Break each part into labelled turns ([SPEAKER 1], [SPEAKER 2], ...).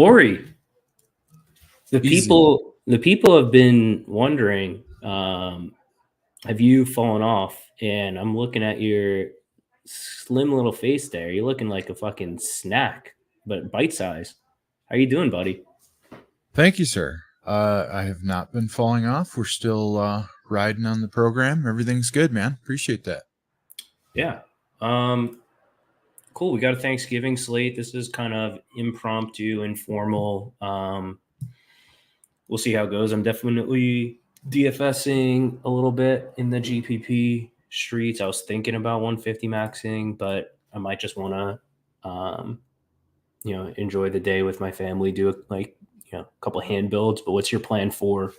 [SPEAKER 1] Ori, the
[SPEAKER 2] Easy.
[SPEAKER 1] people have been wondering, have you fallen off? And I'm looking at your slim little face there. You're looking like a fucking snack, but bite size. How you doing, buddy?
[SPEAKER 2] Thank you, sir. I have not been falling off. We're still riding on the program. Everything's good, man. Appreciate that.
[SPEAKER 1] Yeah. Cool. We got a Thanksgiving slate. This is kind of impromptu, informal. We'll see how it goes. I'm definitely DFSing a little bit in the GPP streets. I was thinking about 150 maxing, but I might just want to, enjoy the day with my family, do a couple of hand builds. But what's your plan for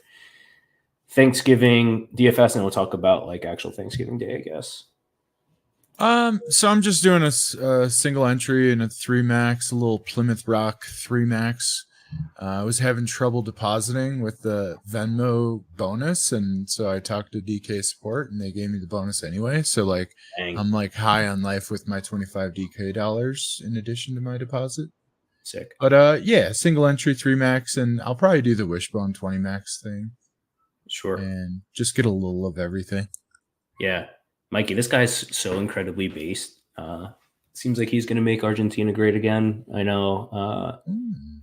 [SPEAKER 1] Thanksgiving DFS? And we'll talk about like actual Thanksgiving Day, I guess.
[SPEAKER 2] So I'm just doing a single entry and a 3 max, a little Plymouth Rock 3 max. I was having trouble depositing with the Venmo bonus, and so I talked to DK Support, and they gave me the bonus anyway. So like,
[SPEAKER 1] Dang.
[SPEAKER 2] I'm like high on life with my 25 DK dollars in addition to my deposit.
[SPEAKER 1] Sick.
[SPEAKER 2] But yeah, single entry 3 max, and I'll probably do the Wishbone 20 max thing.
[SPEAKER 1] Sure.
[SPEAKER 2] And just get a little of everything.
[SPEAKER 1] Yeah. Mikey, this guy's so incredibly based. Seems like he's going to make Argentina great again. I know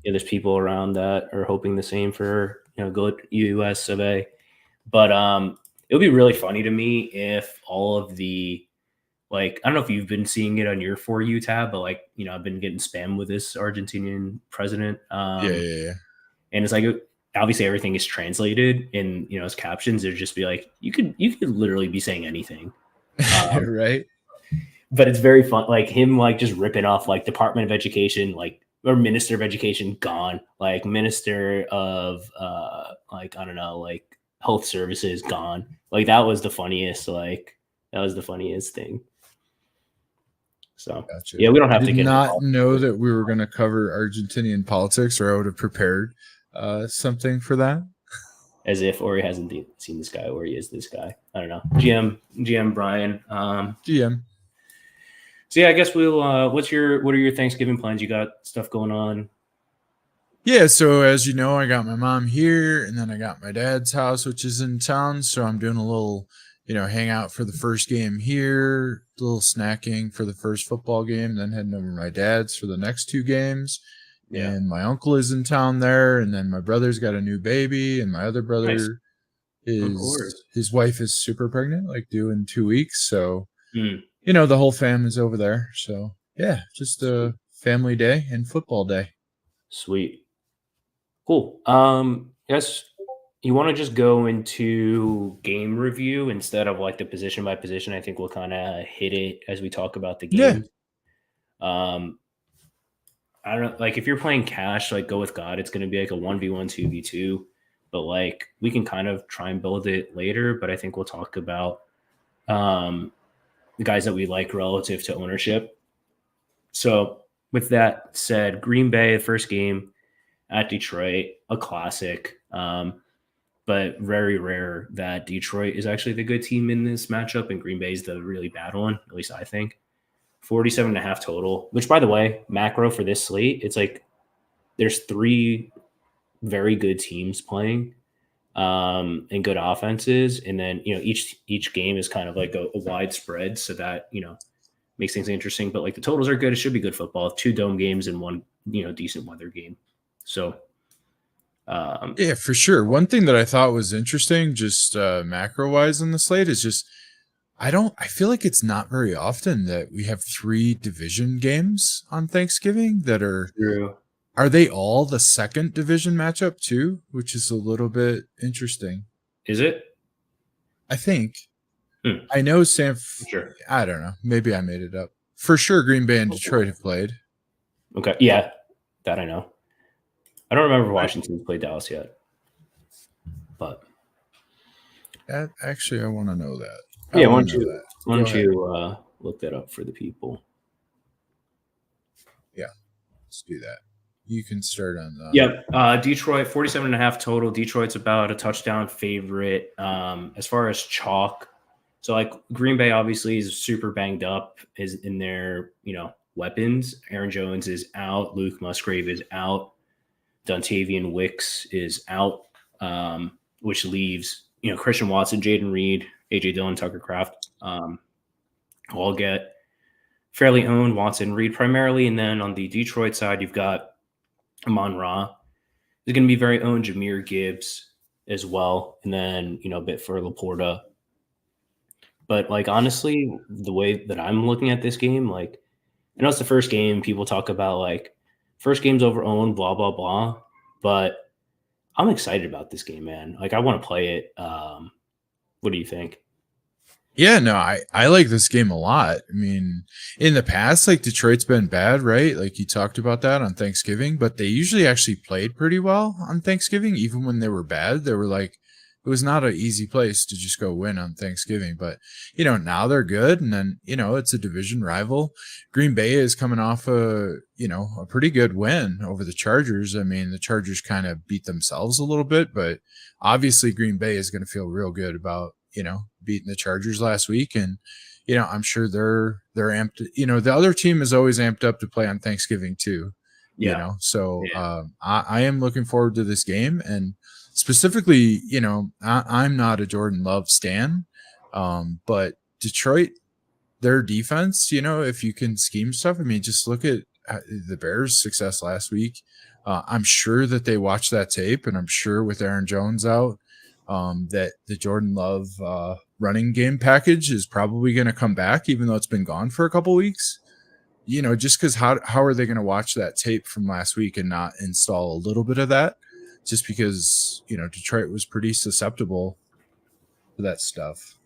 [SPEAKER 1] there's people around that are hoping the same for good US of A. But it would be really funny to me if all of the I don't know if you've been seeing it on your For You tab, but I've been getting spammed with this Argentinian president.
[SPEAKER 2] Yeah.
[SPEAKER 1] And it's like obviously everything is translated in his captions. It'd just be like you could literally be saying anything.
[SPEAKER 2] Right.
[SPEAKER 1] But it's very fun, like him just ripping off like Department of Education, or Minister of Education gone, like Minister of I don't know, like Health Services gone. Like that was the funniest thing. So
[SPEAKER 2] Gotcha.
[SPEAKER 1] Yeah, we don't have to
[SPEAKER 2] get.
[SPEAKER 1] Did
[SPEAKER 2] not know that we were going to cover Argentinian politics, or I would have prepared something for that.
[SPEAKER 1] As if Ori hasn't seen this guy, or he is this guy. I don't know. GM Brian.
[SPEAKER 2] GM.
[SPEAKER 1] So yeah, I guess we'll. What are your Thanksgiving plans? You got stuff going on?
[SPEAKER 2] Yeah, so as you know, I got my mom here, and then I got my dad's house, which is in town. So I'm doing a little, hangout for the first game here, a little snacking for the first football game, then heading over to my dad's for the next 2 games. Yeah. And my uncle is in town there, and then my brother's got a new baby, and my other brother his wife is super pregnant, due in 2 weeks. So, the whole fam is over there. So yeah, just a family day and football day.
[SPEAKER 1] Sweet. Cool. Yes, you want to just go into game review instead of the position by position. I think we'll kind of hit it as we talk about the game. Yeah. I don't know, if you're playing cash, go with God. It's going to be a 1v1, 2v2, but we can kind of try and build it later. But I think we'll talk about the guys that we like relative to ownership. So with that said, Green Bay, the first game at Detroit, a classic, but very rare that Detroit is actually the good team in this matchup and Green Bay is the really bad one, at least I think. 47.5 total, which by the way, macro for this slate, it's there's 3 very good teams playing and good offenses. And then, each game is kind of a wide spread. So that, makes things interesting, but the totals are good. It should be good football. 2 dome games and 1, decent weather game. So,
[SPEAKER 2] yeah, for sure. One thing that I thought was interesting, just macro wise in the slate, is just I feel like it's not very often that we have 3 division games on Thanksgiving that are.
[SPEAKER 1] True.
[SPEAKER 2] Are they all the second division matchup too? Which is a little bit interesting.
[SPEAKER 1] Is it?
[SPEAKER 2] I think. I know
[SPEAKER 1] Sure.
[SPEAKER 2] I don't know. Maybe I made it up. For sure, Green Bay and Detroit have played.
[SPEAKER 1] Okay. Yeah, that I know. I don't remember Washington's played Dallas yet. But.
[SPEAKER 2] Actually, I want to know that.
[SPEAKER 1] Yeah, why don't you look that up for the people?
[SPEAKER 2] Yeah, let's do that. You can start on that.
[SPEAKER 1] Yeah, Detroit, 47.5 total. Detroit's about a touchdown favorite. As far as chalk, so Green Bay obviously is super banged up, is in their weapons. Aaron Jones is out. Luke Musgrave is out. Dontavian Wicks is out, which leaves Christian Watson, Jaden Reed, AJ Dillon, Tucker Kraft, all get fairly owned. Watson, Reed primarily, and then on the Detroit side, you've got Amon Ra is going to be very owned. Jahmyr Gibbs as well, and then a bit for Laporta. But like honestly, the way that I'm looking at this game, like I know it's the first game. People talk about like first game's over owned, blah blah blah. But I'm excited about this game, man. Like I want to play it. What do you think?
[SPEAKER 2] Yeah, no, I like this game a lot. I mean, in the past, like Detroit's been bad, right? Like you talked about that on Thanksgiving, but they usually actually played pretty well on Thanksgiving, even when they were bad. They were like, it was not an easy place to just go win on Thanksgiving. But, now they're good. And then, it's a division rival. Green Bay is coming off a pretty good win over the Chargers. I mean, the Chargers kind of beat themselves a little bit, but obviously Green Bay is going to feel real good about beating the Chargers last week. And, I'm sure they're amped. The other team is always amped up to play on Thanksgiving too.
[SPEAKER 1] Yeah.
[SPEAKER 2] So
[SPEAKER 1] Yeah.
[SPEAKER 2] I am looking forward to this game. And specifically, I'm not a Jordan Love stan, but Detroit, their defense, if you can scheme stuff, I mean, just look at the Bears' success last week. I'm sure that they watched that tape, and I'm sure with Aaron Jones out, that the Jordan Love running game package is probably going to come back, even though it's been gone for a couple weeks. Just because how are they going to watch that tape from last week and not install a little bit of that? Just because Detroit was pretty susceptible to that stuff.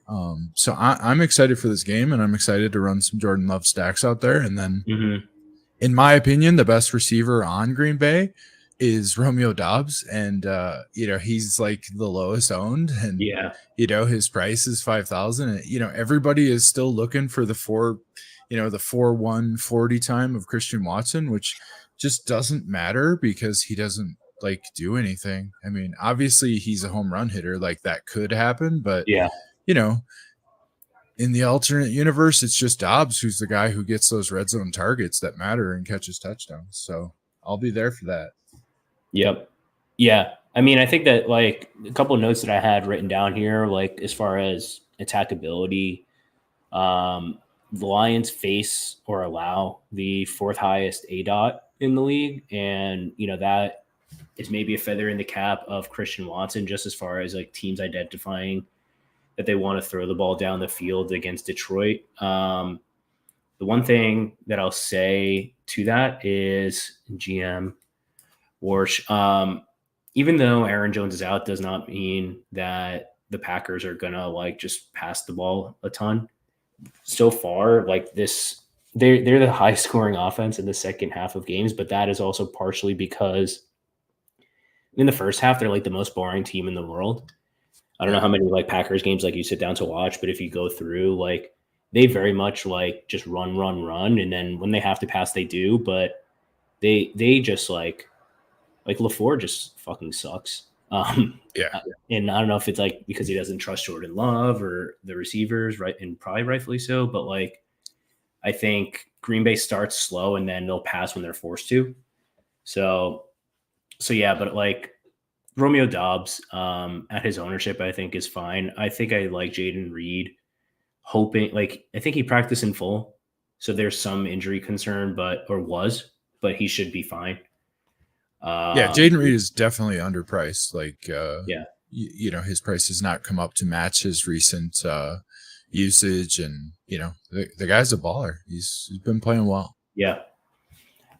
[SPEAKER 2] So I'm excited for this game, and I'm excited to run some Jordan Love stacks out there. And then, in my opinion, the best receiver on Green Bay is Romeo Doubs, and he's like the lowest owned, and his price is 5,000. And everybody is still looking for the 4-1-40 time of Christian Watson, which just doesn't matter because he doesn't like do anything. I mean, obviously he's a home run hitter, like that could happen, but in the alternate universe, it's just Dobbs who's the guy who gets those red zone targets that matter and catches touchdowns. So I'll be there for that.
[SPEAKER 1] Yep. Yeah. I mean, I think that like a couple of notes that I had written down here, like as far as attackability, the Lions face or allow the fourth highest ADOT in the league. And, that is maybe a feather in the cap of Christian Watson, just as far as like teams identifying that they want to throw the ball down the field against Detroit. The one thing that I'll say to that is GM Warsh, even though Aaron Jones is out, does not mean that the Packers are gonna like just pass the ball a ton. So far, like this, they're the high scoring offense in the second half of games, but that is also partially because in the first half they're like the most boring team in the world. I don't know how many like Packers games like you sit down to watch, but if you go through, like they very much like just run, and then when they have to pass, they do, but they just like LaFleur just fucking sucks. And I don't know if it's like because he doesn't trust Jordan Love or the receivers, right? And probably rightfully so. But like, I think Green Bay starts slow and then they'll pass when they're forced to. So yeah, but like Romeo Doubs at his ownership, I think is fine. I think I like Jaden Reed, hoping like I think he practiced in full, so there's some injury concern, but he should be fine.
[SPEAKER 2] Jaden Reed is definitely underpriced. Like, his price has not come up to match his recent usage, and the guy's a baller. He's been playing well.
[SPEAKER 1] Yeah,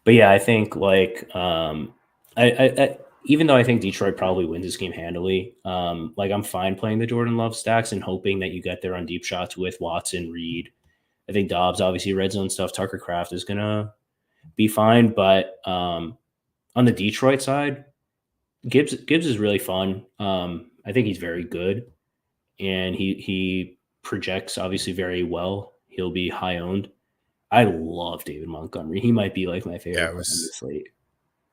[SPEAKER 1] but yeah, I think like I even though I think Detroit probably wins this game handily, like I'm fine playing the Jordan Love stacks and hoping that you get there on deep shots with Watson, Reed. I think Dobbs, obviously red zone stuff. Tucker Kraft is gonna be fine, but on the Detroit side, Gibbs is really fun. I think he's very good, and he projects obviously very well. He'll be high owned. I love David Montgomery. He might be like my favorite on the slate.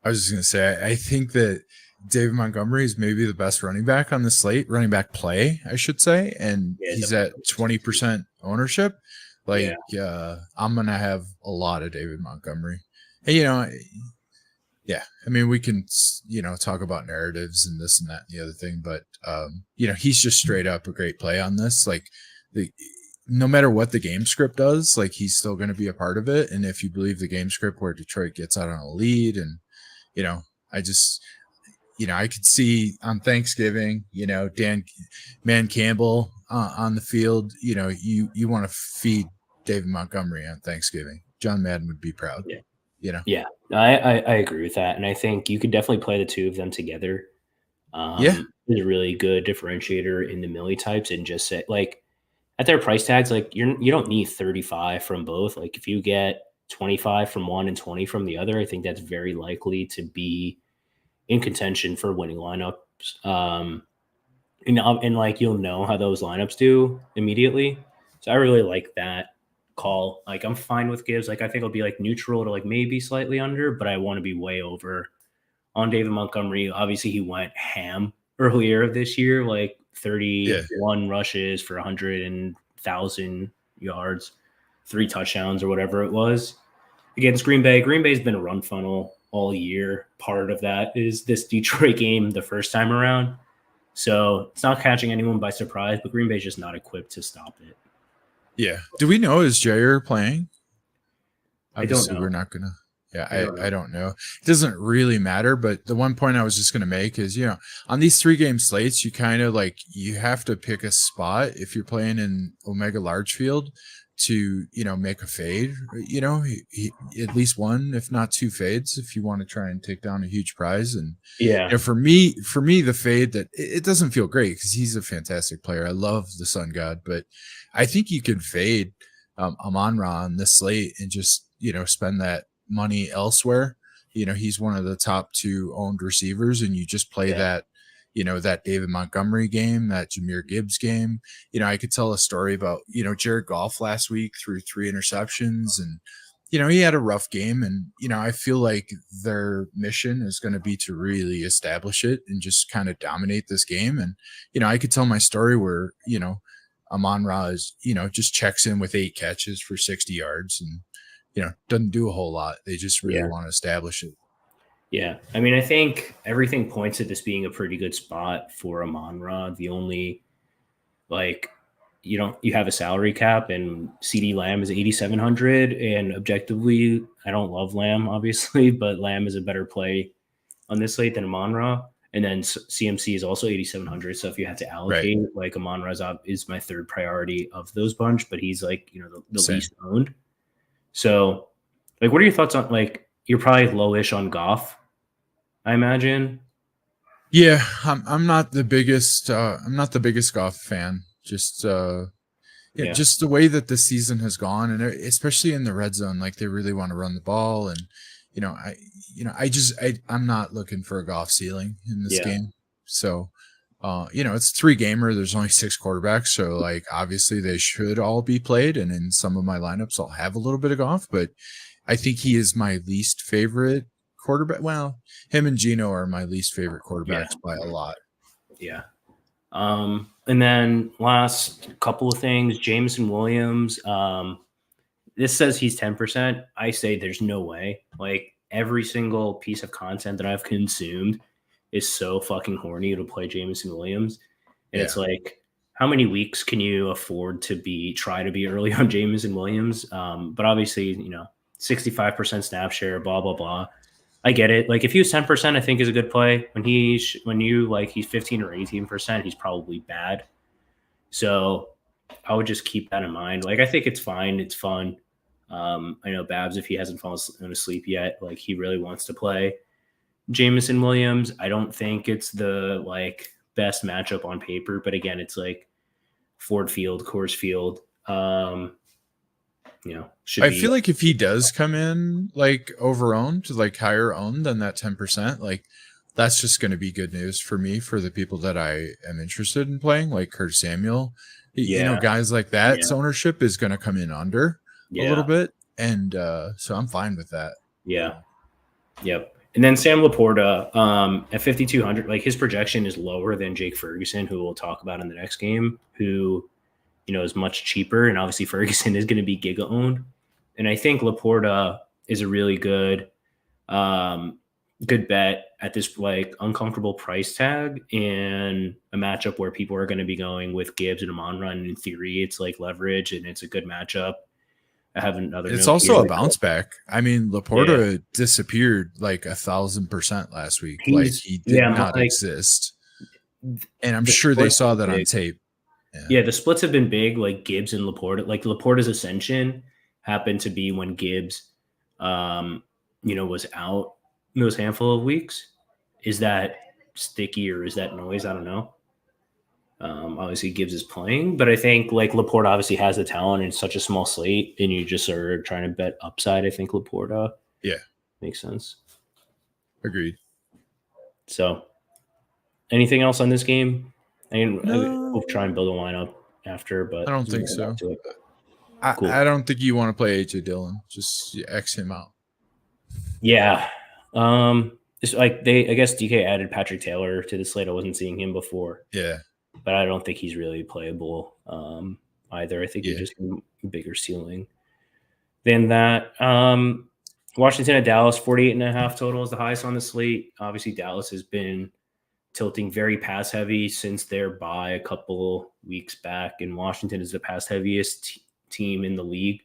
[SPEAKER 2] I was just gonna say, I think that David Montgomery is maybe the best running back on the slate, running back play, I should say, and he's at 20% ownership. Like, I'm gonna have a lot of David Montgomery. And Yeah, I mean, we can, talk about narratives and this and that and the other thing, but he's just straight up a great play on this. Like, the no matter what the game script does, like he's still going to be a part of it. And if you believe the game script where Detroit gets out on a lead, and you know, I just, I could see on Thanksgiving, Man Campbell on the field. You want to feed David Montgomery on Thanksgiving. John Madden would be proud.
[SPEAKER 1] Yeah.
[SPEAKER 2] You know.
[SPEAKER 1] Yeah, I agree with that, and I think you could definitely play the two of them together.
[SPEAKER 2] Yeah.
[SPEAKER 1] Is a really good differentiator in the millie types, and just say like at their price tags, like you don't need 35 from both. Like if you get 25 from one and 20 from the other, I think that's very likely to be in contention for winning lineups. And like you'll know how those lineups do immediately. So I really like that call. Like I'm fine with Gibbs. Like I think it'll be like neutral to like maybe slightly under, but I want to be way over on David Montgomery. Obviously, he went ham earlier this year, like
[SPEAKER 2] Yeah.
[SPEAKER 1] 31 rushes for 100,000 yards, 3 touchdowns or whatever it was against Green Bay. Green Bay's been a run funnel all year. Part of that is this Detroit game the first time around. So it's not catching anyone by surprise, but Green Bay's just not equipped to stop it.
[SPEAKER 2] Yeah. Do we know, is Jair playing?
[SPEAKER 1] I don't
[SPEAKER 2] Obviously,
[SPEAKER 1] know.
[SPEAKER 2] we're not going to. Yeah,
[SPEAKER 1] I
[SPEAKER 2] don't know. It doesn't really matter. But the one point I was just going to make is, on these 3-game slates, you kind of like, you have to pick a spot if you're playing in Omega Large Field to, make a fade, at least one, if not 2 fades, if you want to try and take down a huge prize. And,
[SPEAKER 1] Yeah.
[SPEAKER 2] for me, the fade that it doesn't feel great because he's a fantastic player. I love the Sun God, but I think you can fade Amon-Ra on this slate and just, spend that money elsewhere. He's one of the top 2 owned receivers, and you just play that, that David Montgomery game, that Jahmyr Gibbs game. I could tell a story about, Jared Goff last week threw 3 interceptions, and, he had a rough game. And, I feel like their mission is going to be to really establish it and just kind of dominate this game. And, I could tell my story where, Amon-Ra is, just checks in with 8 catches for 60 yards and, doesn't do a whole lot. They just really want to establish it.
[SPEAKER 1] Yeah. I mean, I think everything points to this being a pretty good spot for Amon-Ra. The only, like, you have a salary cap, and CD Lamb is 8,700. And objectively, I don't love Lamb, obviously, but Lamb is a better play on this slate than Amon-Ra. And then CMC is also 8,700. So if you had to allocate, like Amon-Ra is my third priority of those bunch, but he's like, the least owned. So, like, what are your thoughts on, like, you're probably lowish on Goff, I imagine.
[SPEAKER 2] Yeah, I'm not the biggest Goff fan. Just just the way that the season has gone, and especially in the red zone, like they really want to run the ball, and I'm not looking for a Goff ceiling in this game. So, it's 3-gamer. There's only 6 quarterbacks, so like obviously they should all be played. And in some of my lineups, I'll have a little bit of Goff, but I think he is my least favorite quarterback. Well, him and Geno are my least favorite quarterbacks by a lot.
[SPEAKER 1] Yeah. And then last couple of things, Jameson Williams. This says he's 10%. I say there's no way. Like every single piece of content that I've consumed is so fucking horny to play Jameson Williams. And it's like, how many weeks can you afford to try to be early on Jameson Williams? But obviously, 65% snap share, blah, blah, blah. I get it. Like if he was 10%, I think is a good play. When he's 15 or 18%, he's probably bad. So I would just keep that in mind. Like I think it's fine. It's fun. I know Babs, if he hasn't fallen asleep yet, like he really wants to play Jameson Williams. I don't think it's the like best matchup on paper, but again, it's like Ford Field, Coors Field.
[SPEAKER 2] I feel like if he does come in like over owned, like higher owned than that 10%, like that's just going to be good news for me, for the people that I am interested in playing, like Kurt Samuel. Guys like that, ownership is going to come in under a little bit, and so I'm fine with that.
[SPEAKER 1] Yep. And then Sam Laporta at 5,200, like his projection is lower than Jake Ferguson, who we'll talk about in the next game, who is much cheaper, and obviously Ferguson is going to be giga owned. And I think Laporta is a really good good bet at this like uncomfortable price tag and a matchup where people are going to be going with Gibbs and Amon Run. In theory, it's like leverage and it's a good matchup. I have another
[SPEAKER 2] It's
[SPEAKER 1] note here.
[SPEAKER 2] also a bounce back. I mean,
[SPEAKER 1] Yeah,
[SPEAKER 2] Laporta disappeared like 1,000% last week. Like
[SPEAKER 1] he's
[SPEAKER 2] he did
[SPEAKER 1] yeah,
[SPEAKER 2] not
[SPEAKER 1] like
[SPEAKER 2] exist, and I'm
[SPEAKER 1] the
[SPEAKER 2] sure they
[SPEAKER 1] splits
[SPEAKER 2] saw
[SPEAKER 1] are
[SPEAKER 2] that on
[SPEAKER 1] big.
[SPEAKER 2] tape. Yeah,
[SPEAKER 1] Yeah, the splits have been big, like Gibbs and Laporta. Like Laporta's ascension happened to be when Gibbs, um, was out in those handful of weeks. Is that sticky or is that noise? I don't know. Obviously, Gibbs is playing, but I think like Laporta obviously has the talent in such a small slate, and you just are trying to bet upside. I think Laporta
[SPEAKER 2] yeah,
[SPEAKER 1] makes sense.
[SPEAKER 2] agreed.
[SPEAKER 1] So, anything else on this game? We'll try and
[SPEAKER 2] No,
[SPEAKER 1] build a lineup after,
[SPEAKER 2] I
[SPEAKER 1] but
[SPEAKER 2] don't
[SPEAKER 1] we'll
[SPEAKER 2] think
[SPEAKER 1] get back
[SPEAKER 2] so.
[SPEAKER 1] to it.
[SPEAKER 2] I
[SPEAKER 1] Cool.
[SPEAKER 2] don't think you want to play AJ Dillon. Just X him out.
[SPEAKER 1] Yeah. It's like I guess DK added Patrick Taylor to the slate. I wasn't seeing him before,
[SPEAKER 2] Yeah,
[SPEAKER 1] but I don't think he's really playable either. I think he
[SPEAKER 2] yeah,
[SPEAKER 1] just has a bigger ceiling than that. Washington at Dallas, 48.5 total is the highest on the slate. Obviously, Dallas has been tilting very pass heavy since their bye a couple weeks back, and Washington is the pass heaviest team in the league,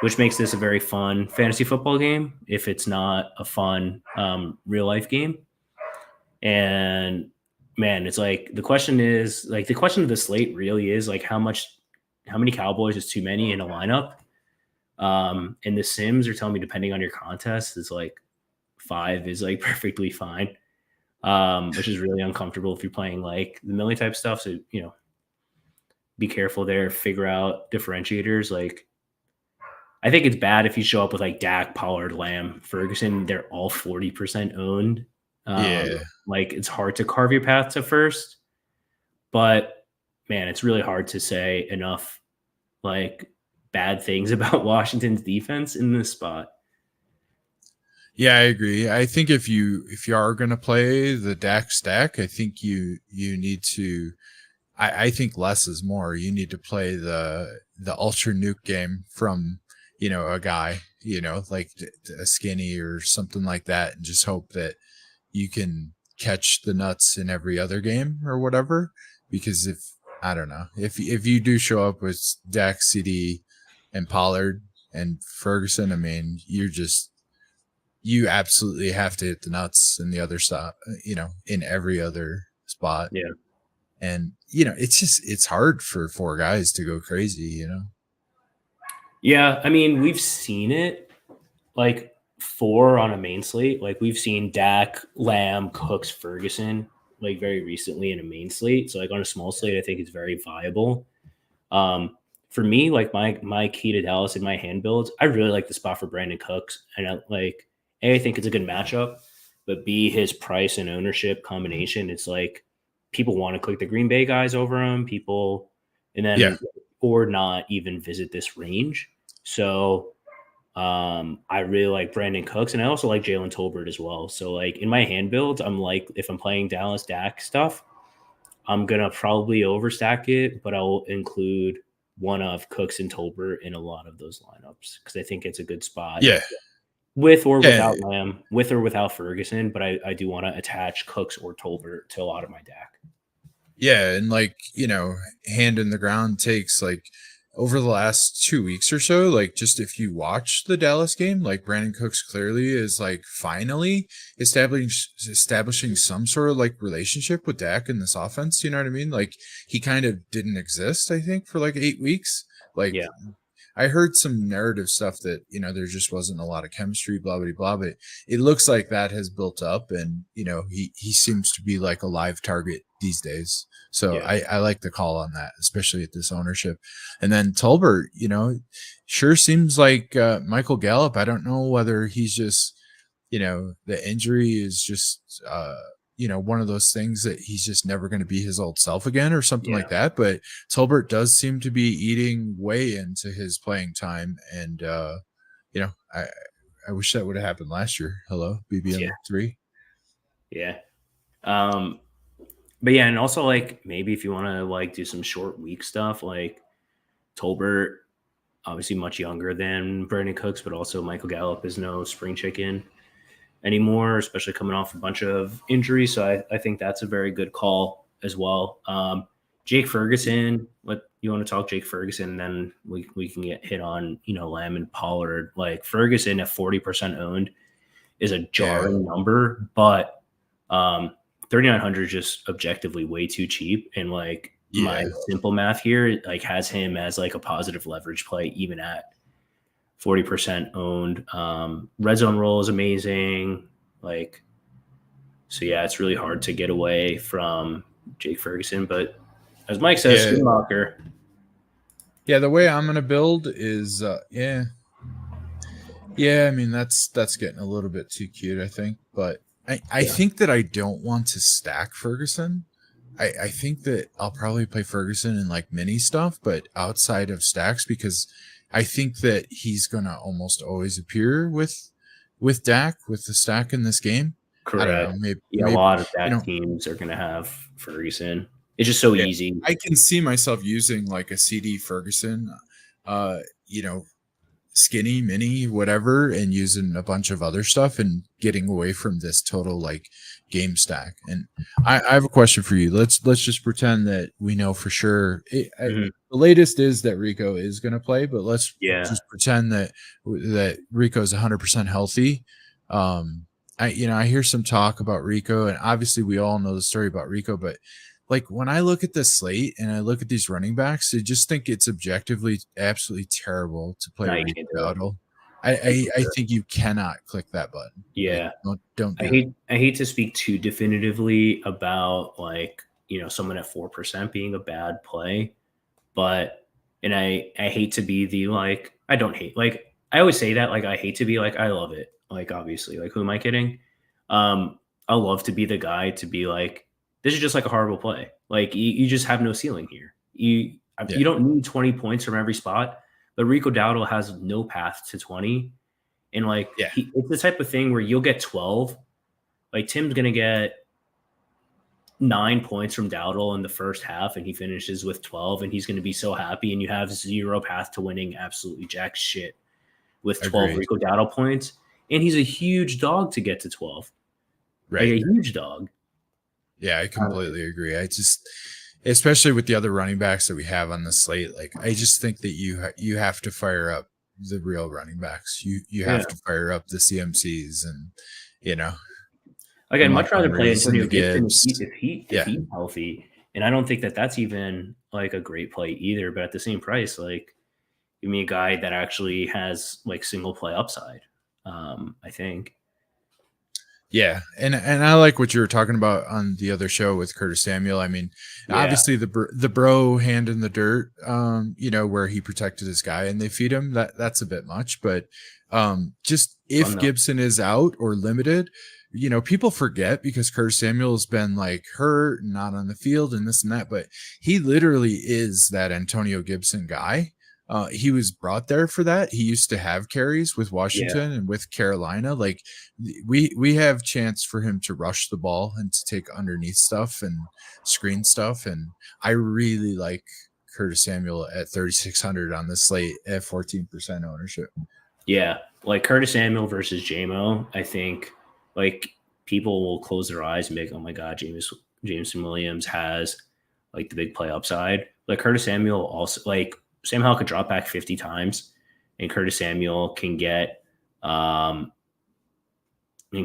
[SPEAKER 1] which makes this a very fun fantasy football game if it's not a fun real life game. And man, it's like the question of the slate really is like how many Cowboys is too many in a lineup. And the Sims are telling me depending on your contest is like 5 is like perfectly fine, which is really uncomfortable if you're playing like the millie type stuff. So be careful there. Figure out differentiators like I think it's bad if you show up with like Dak, Pollard, Lamb, Ferguson. They're all 40% owned. Um,
[SPEAKER 2] yeah.
[SPEAKER 1] like it's hard to carve your path to first, but man, it's really hard to say enough like bad things about Washington's defense in this spot.
[SPEAKER 2] Yeah, I agree. I think if you are gonna play the Dak stack, I think you need to. I think less is more. You need to play the ultra nuke game from a guy like a skinny or something like that, and just hope that you can catch the nuts in every other game or whatever. Because if I don't know if you do show up with Dak, CD, and Pollard and Ferguson, I mean you absolutely have to hit the nuts in the other spot, in every other spot.
[SPEAKER 1] Yeah.
[SPEAKER 2] And, it's hard for four guys to go crazy.
[SPEAKER 1] Yeah. I mean, we've seen it like 4 on a main slate. Like we've seen Dak, Lamb, Cooks, Ferguson like very recently in a main slate. So like on a small slate, I think it's very viable. Um, for me, like my key to Dallas in my hand builds, I really like the spot for Brandon Cooks, and I think it's a good matchup, but B, his price and ownership combination, it's like people want to click the Green Bay guys over him, and
[SPEAKER 2] Yeah.
[SPEAKER 1] then or not even visit this range. So I really like Brandon Cooks, and I also like Jalen Tolbert as well. So like in my hand builds, I'm like if I'm playing Dallas Dak stuff, I'm gonna probably overstack it, but I'll include one of Cooks and Tolbert in a lot of those lineups because I think it's a good spot
[SPEAKER 2] Yeah.
[SPEAKER 1] with or
[SPEAKER 2] Yeah.
[SPEAKER 1] without Lamb, with or without Ferguson. But I do want to attach Cooks or Tolbert to a lot of my deck.
[SPEAKER 2] Yeah. And hand in the ground takes over the last 2 weeks or so, just if you watch the Dallas game, Brandon Cooks clearly is finally establishing some sort of relationship with Dak in this offense. You know what I mean? He kind of didn't exist, I think, for 8 weeks. Like
[SPEAKER 1] Yeah,
[SPEAKER 2] I heard some narrative stuff that, there just wasn't a lot of chemistry, blah, blah, blah. But it looks like that has built up and, he seems to be like a live target these days. So
[SPEAKER 1] yeah,
[SPEAKER 2] I like the call on that, especially at this ownership. And then Tolbert, sure seems like Michael Gallup. I don't know whether he's just, the injury is just, one of those things that he's just never going to be his old self again or something
[SPEAKER 1] yeah,
[SPEAKER 2] like that. But Tolbert does seem to be eating way into his playing time. And, I wish that would have happened last year. Hello,
[SPEAKER 1] yeah,
[SPEAKER 2] BBM3.
[SPEAKER 1] yeah. Um, but yeah, and also like maybe if you want to like do some short week stuff, like Tolbert, obviously much younger than Brandon Cooks, but also Michael Gallup is no spring chicken. anymore, especially coming off a bunch of injuries. So I think that's a very good call as well. Jake Ferguson, what you want to talk Jake Ferguson, then we can get hit on, Lamb and Pollard. Like Ferguson at 40% owned is a
[SPEAKER 2] Yeah.
[SPEAKER 1] jarring number, but 3,900 is just objectively way too cheap. And like my
[SPEAKER 2] Yeah.
[SPEAKER 1] simple math here, like has him as like a positive leverage play, even at 40% owned. Red zone roll is amazing. Like, so yeah, it's really hard to get away from Jake Ferguson. But as Mike says,
[SPEAKER 2] Yeah.
[SPEAKER 1] Schumacher.
[SPEAKER 2] Yeah. The way I'm going to build is, yeah. Yeah. I mean, that's getting a little bit too cute, I think. But I think that I don't want to stack Ferguson. I think that I'll probably play Ferguson in like mini stuff, but outside of stacks, because I think that he's gonna almost always appear with Dak with the stack in this game. I don't know,
[SPEAKER 1] Correct. Yeah, a
[SPEAKER 2] maybe
[SPEAKER 1] lot of
[SPEAKER 2] you
[SPEAKER 1] Dak
[SPEAKER 2] know,
[SPEAKER 1] teams are going to have Ferguson. It's just so
[SPEAKER 2] yeah,
[SPEAKER 1] easy.
[SPEAKER 2] I can see myself using like a CD Ferguson, uh, you know, skinny mini whatever, and using a bunch of other stuff and getting away from this total like game stack. And I have a question for you. Let's just pretend that we know for sure
[SPEAKER 1] Mhm.
[SPEAKER 2] the latest is that Rico is going to play, but let's
[SPEAKER 1] Yeah.
[SPEAKER 2] just pretend that Rico is 100% healthy. I hear some talk about Rico, and obviously we all know the story about Rico, but like when I look at this slate and I look at these running backs, I just think it's objectively absolutely terrible to play
[SPEAKER 1] No, you
[SPEAKER 2] Rico
[SPEAKER 1] can't do it.
[SPEAKER 2] Dowdle.
[SPEAKER 1] You
[SPEAKER 2] I
[SPEAKER 1] can't do it.
[SPEAKER 2] think you cannot click that button. Like
[SPEAKER 1] Yeah.
[SPEAKER 2] don't
[SPEAKER 1] I
[SPEAKER 2] do it.
[SPEAKER 1] hate to speak too definitively about like, someone at 4% being a bad play, but and I hate to be the like I don't hate like I always say that like I hate to be like I love it. Like obviously, like who am I kidding? I love to be the guy to be like this is just like a horrible play. Like you just have no ceiling here. You
[SPEAKER 2] Yeah.
[SPEAKER 1] don't need 20 points from every spot, but Rico Dowdle has no path to 20. And like
[SPEAKER 2] Yeah.
[SPEAKER 1] it's the type of thing where you'll get 12. Like Tim's gonna get 9 points from Dowdle in the first half, and he finishes with 12, and he's going to be so happy. And you have zero path to winning absolutely jack shit with 12
[SPEAKER 2] Agreed.
[SPEAKER 1] Rico Dowdle points, and he's a huge dog to get to 12, like
[SPEAKER 2] Right.
[SPEAKER 1] a huge dog.
[SPEAKER 2] Yeah, I completely agree. I just, especially with the other running backs that we have on the slate, like I just think that you have to fire up the real running backs. You
[SPEAKER 1] Yeah,
[SPEAKER 2] have to fire up the CMCs and you know
[SPEAKER 1] like
[SPEAKER 2] the
[SPEAKER 1] I'd much rather play
[SPEAKER 2] Montgomerys and
[SPEAKER 1] Antonio
[SPEAKER 2] the
[SPEAKER 1] Gibson
[SPEAKER 2] Gibbs.
[SPEAKER 1] if
[SPEAKER 2] Yeah,
[SPEAKER 1] he's healthy, and I don't think that that's even like a great play either. But at the same price, like give me a guy that actually has like single play upside. I think.
[SPEAKER 2] yeah, and I like what you were talking about on the other show with Curtis Samuel. I mean,
[SPEAKER 1] Yeah,
[SPEAKER 2] obviously the bro hand in the dirt, where he protected his guy and they feed him. That's a bit much, but just
[SPEAKER 1] fun
[SPEAKER 2] if
[SPEAKER 1] though.
[SPEAKER 2] Gibson is out or limited, people forget because Curtis Samuel has been like hurt and not on the field and this and that, but he literally is that Antonio Gibson guy. He was brought there for that. He used to have carries with
[SPEAKER 1] Yeah,
[SPEAKER 2] Washington and with Carolina. Like we have chance for him to rush the ball and to take underneath stuff and screen stuff. And I really like Curtis Samuel at 3,600 on the slate at 14% ownership.
[SPEAKER 1] yeah. Like Curtis Samuel versus JMO, I think like people will close their eyes and be like, "Oh my god, Jameson Williams has like the big play upside." Like Curtis Samuel also like Sam Howell could drop back 50 times, and Curtis Samuel can get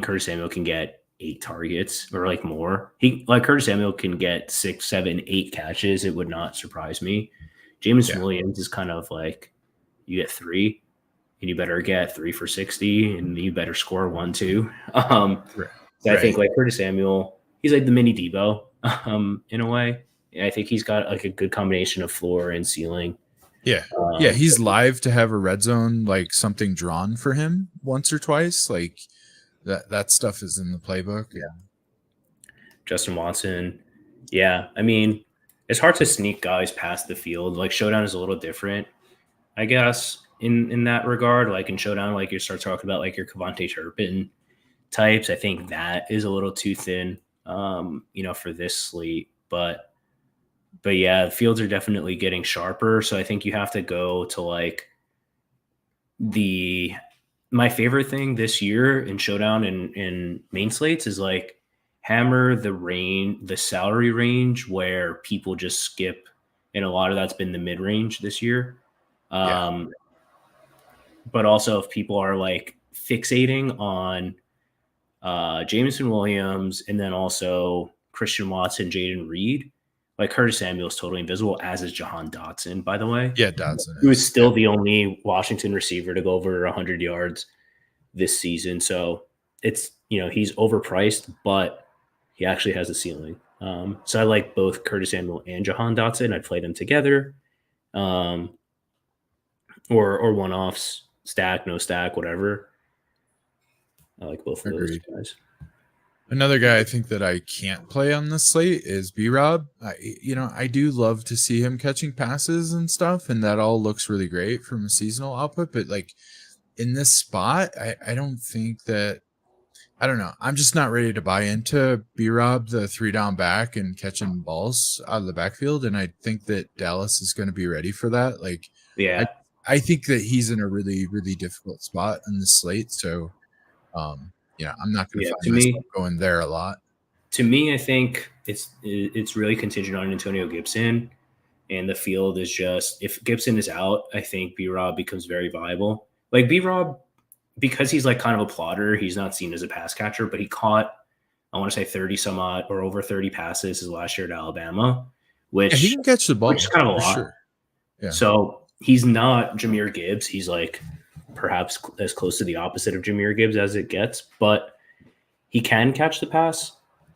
[SPEAKER 1] Curtis Samuel can get 8 targets or like more. He like Curtis Samuel can get 6, 7, 8 catches. It would not surprise me. James
[SPEAKER 2] Yeah.
[SPEAKER 1] Williams is kind of like you get three, and you better get 3 for 60, and you better score 1, 2.
[SPEAKER 2] Right.
[SPEAKER 1] So I think
[SPEAKER 2] Right.
[SPEAKER 1] like Curtis Samuel, he's like the mini Debo, in a way. And I think he's got like a good combination of floor and ceiling.
[SPEAKER 2] Yeah. Yeah.
[SPEAKER 1] Um,
[SPEAKER 2] He's live to have a red zone, like something drawn for him once or twice. Like that stuff is in the playbook.
[SPEAKER 1] yeah, Justin Watson. Yeah, I mean, it's hard to sneak guys past the field. Like Showdown is a little different, I guess, in that regard. Like in Showdown, like you start talking about like your Cavante Turpin types. I think that is a little too thin, for this slate. But yeah, the fields are definitely getting sharper. So I think you have to go to like the my favorite thing this year in Showdown and main slates is like hammer the salary range where people just skip, and a lot of that's been the mid range this year.
[SPEAKER 2] Yeah.
[SPEAKER 1] But also if people are like fixating on Jameson Williams and then also Christian Watson, Jaden Reed, like Curtis Samuel is totally invisible, as is Jahan Dotson, by the way,
[SPEAKER 2] Yeah, Dodson
[SPEAKER 1] who is
[SPEAKER 2] is.
[SPEAKER 1] still the only Washington receiver to go over 100 yards this season. So it's, he's overpriced, but he actually has a ceiling. So I like both Curtis Samuel and Jahan Dotson. I'd play them together, um, or one offs, stack, no stack, whatever. I like both of those
[SPEAKER 2] Agreed.
[SPEAKER 1] guys.
[SPEAKER 2] Another guy I think that I can't play on this slate is B-Rob. I do love to see him catching passes and stuff, and that all looks really great from a seasonal output. But like in this spot, I don't think that I don't know. I'm just not ready to buy into B-Rob, the 3 down back and catching balls out of the backfield. And I think that Dallas is going to be ready for that. Like I
[SPEAKER 1] Yeah.
[SPEAKER 2] I think that he's in a really, really difficult spot on the slate. So I'm not going to
[SPEAKER 1] Yeah.
[SPEAKER 2] find myself going there a lot.
[SPEAKER 1] To me, I think it's really contingent on Antonio Gibson, and the field is just, if Gibson is out, I think B Rob becomes very viable. Like B Rob, because he's like kind of a plotter, he's not seen as a pass catcher, but he caught, I want to say 30 some odd or over 30 passes his last year at Alabama,
[SPEAKER 2] Yeah, he
[SPEAKER 1] which
[SPEAKER 2] can catch the
[SPEAKER 1] which is
[SPEAKER 2] ball
[SPEAKER 1] kind of a
[SPEAKER 2] for
[SPEAKER 1] lot.
[SPEAKER 2] sure. Yeah.
[SPEAKER 1] So he's not Jahmyr Gibbs. He's like perhaps as close to the opposite of Jahmyr Gibbs as it gets, but he can catch the pass.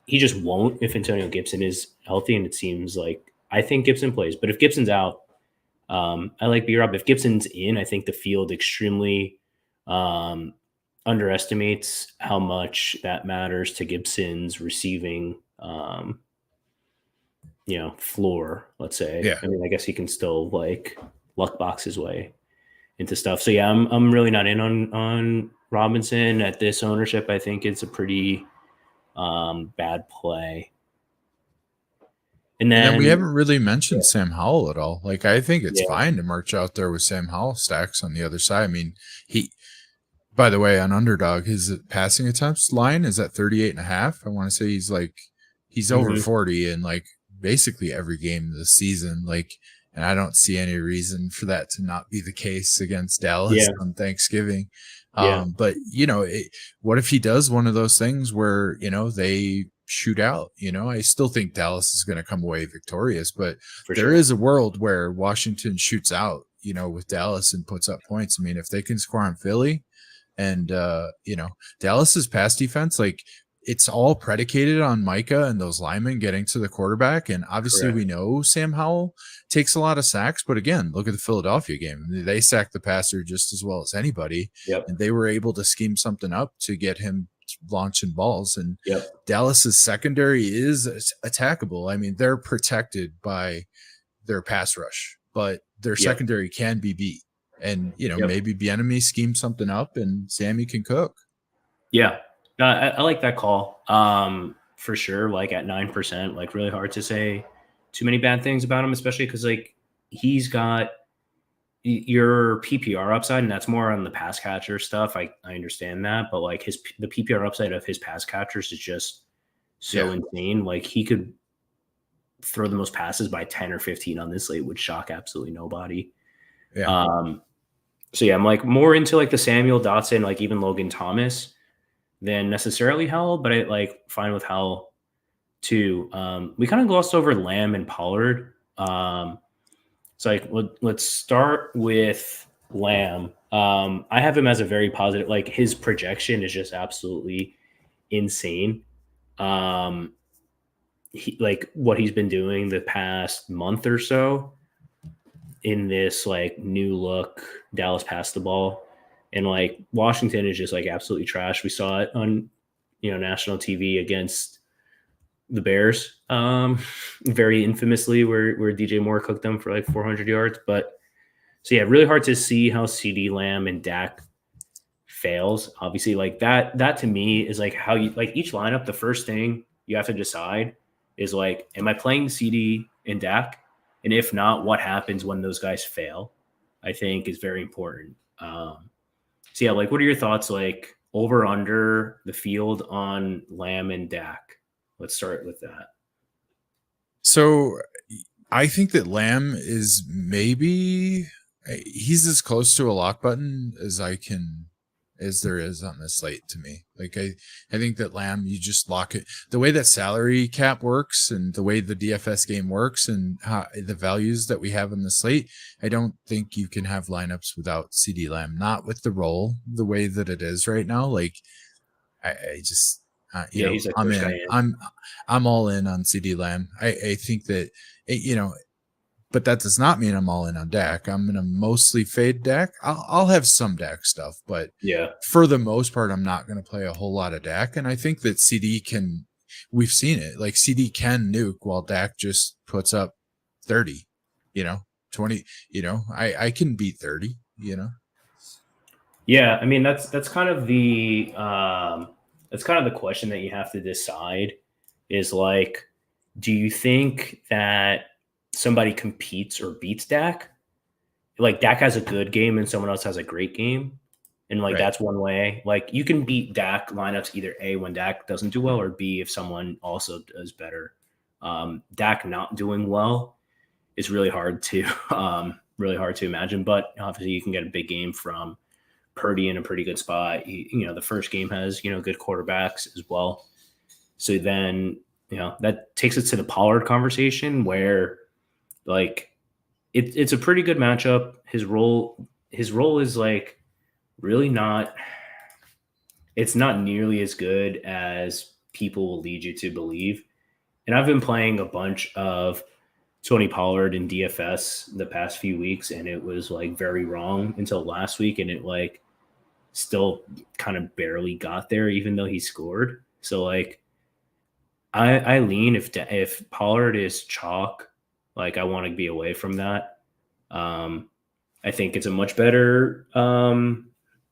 [SPEAKER 1] He just won't if Antonio Gibson is healthy, and it seems like I think Gibson plays. But if Gibson's out, I like B-Rob. If Gibson's in, I think the field extremely underestimates how much that matters to Gibson's receiving, floor, let's say.
[SPEAKER 2] Yeah.
[SPEAKER 1] I mean, I guess he can still like luck box his way into stuff. So yeah, I'm really not in on Robinson at this ownership. I think it's a pretty bad play. And
[SPEAKER 2] And then we
[SPEAKER 1] then
[SPEAKER 2] haven't really mentioned Sam Howell at all. Like I think it's
[SPEAKER 1] yeah,
[SPEAKER 2] fine to march out there with Sam Howell stacks on the other side. I mean, by the way, on Underdog, his passing attempts line is at 38.5. I want to say he's over 40 in like basically every game this season. Like, and I don't see any reason for that to not be the case against Dallas on Thanksgiving. But what if he does one of those things where, they shoot out? I still think Dallas is going to come away victorious, but there is a world where Washington shoots out, with Dallas and puts up points. I mean, if they can score on Philly, and Dallas's pass defense, like it's all predicated on Micah and those linemen getting to the quarterback. And obviously we know Sam Howell takes a lot of sacks, but again, look at the Philadelphia game. They sacked the passer just as well as anybody. And they were able to scheme something up to get him launching balls. And Dallas's secondary is attackable. I mean, they're protected by their pass rush, but their secondary can be beat. And, maybe Bieniemy schemes something up and Sammy can cook.
[SPEAKER 1] Yeah. I like that call for sure. Like at 9%, like really hard to say too many bad things about him, especially because like he's got your PPR upside, and that's more on the pass catcher stuff. I understand that, but like the PPR upside of his pass catchers is just so insane. Like he could throw the most passes by 10 or 15 on this slate, would shock absolutely nobody. So yeah, I'm like more into like the Samuel Dotson, like even Logan Thomas than necessarily Howell, but I like fine with Howell too. We kind of glossed over Lamb and Pollard. So like let's start with Lamb. I have him as a very positive, like his projection is just absolutely insane. Like what he's been doing the past month or so in this like new look Dallas pass the ball, and like Washington is just like absolutely trash. We saw it on national TV against the Bears very infamously where DJ Moore cooked them for like 400 yards. But so yeah, really hard to see how CD Lamb and Dak fails. Obviously like that to me is like how you like each lineup. The first thing you have to decide is like, am I playing CD and Dak? And if not, what happens when those guys fail, I think is very important. So yeah, like what are your thoughts like over under the field on Lamb and Dak? Let's start with that.
[SPEAKER 2] So I think that Lamb is maybe he's as close to a lock button as there is on this slate to me. Like I think that Lamb, you just lock it. The way that salary cap works and the way the DFS game works and how the values that we have in the slate, I don't think you can have lineups without CD Lamb. Not with the role the way that it is right now. Like I just
[SPEAKER 1] Yeah, he's like
[SPEAKER 2] I'm
[SPEAKER 1] first guy
[SPEAKER 2] in.
[SPEAKER 1] in.
[SPEAKER 2] I'm all in on CD Lamb. I think that but that does not mean I'm all in on Dak. I'm gonna mostly fade Dak. I'll have some Dak stuff, but
[SPEAKER 1] Yeah.
[SPEAKER 2] for the most part, I'm not gonna play a whole lot of Dak. And I think that CD can. We've seen it. Like CD can nuke while Dak just puts up 30. 20. I can beat 30.
[SPEAKER 1] Yeah, I mean that's kind of the question that you have to decide is like, do you think that somebody competes or beats Dak? Like Dak has a good game and someone else has a great game. And like
[SPEAKER 2] Right.
[SPEAKER 1] that's one way. Like you can beat Dak lineups either A when Dak doesn't do well or B if someone also does better. Dak not doing well is really hard to imagine. But obviously you can get a big game from Purdy in a pretty good spot. The first game has, good quarterbacks as well. So then, that takes us to the Pollard conversation where like it's a pretty good matchup. His role is like really not it's not nearly as good as people will lead you to believe. And I've been playing a bunch of Tony Pollard in DFS the past few weeks, and it was like very wrong until last week, and it like still kind of barely got there, even though he scored. So like, I lean if Pollard is chalk, like I want to be away from that. I think it's a much better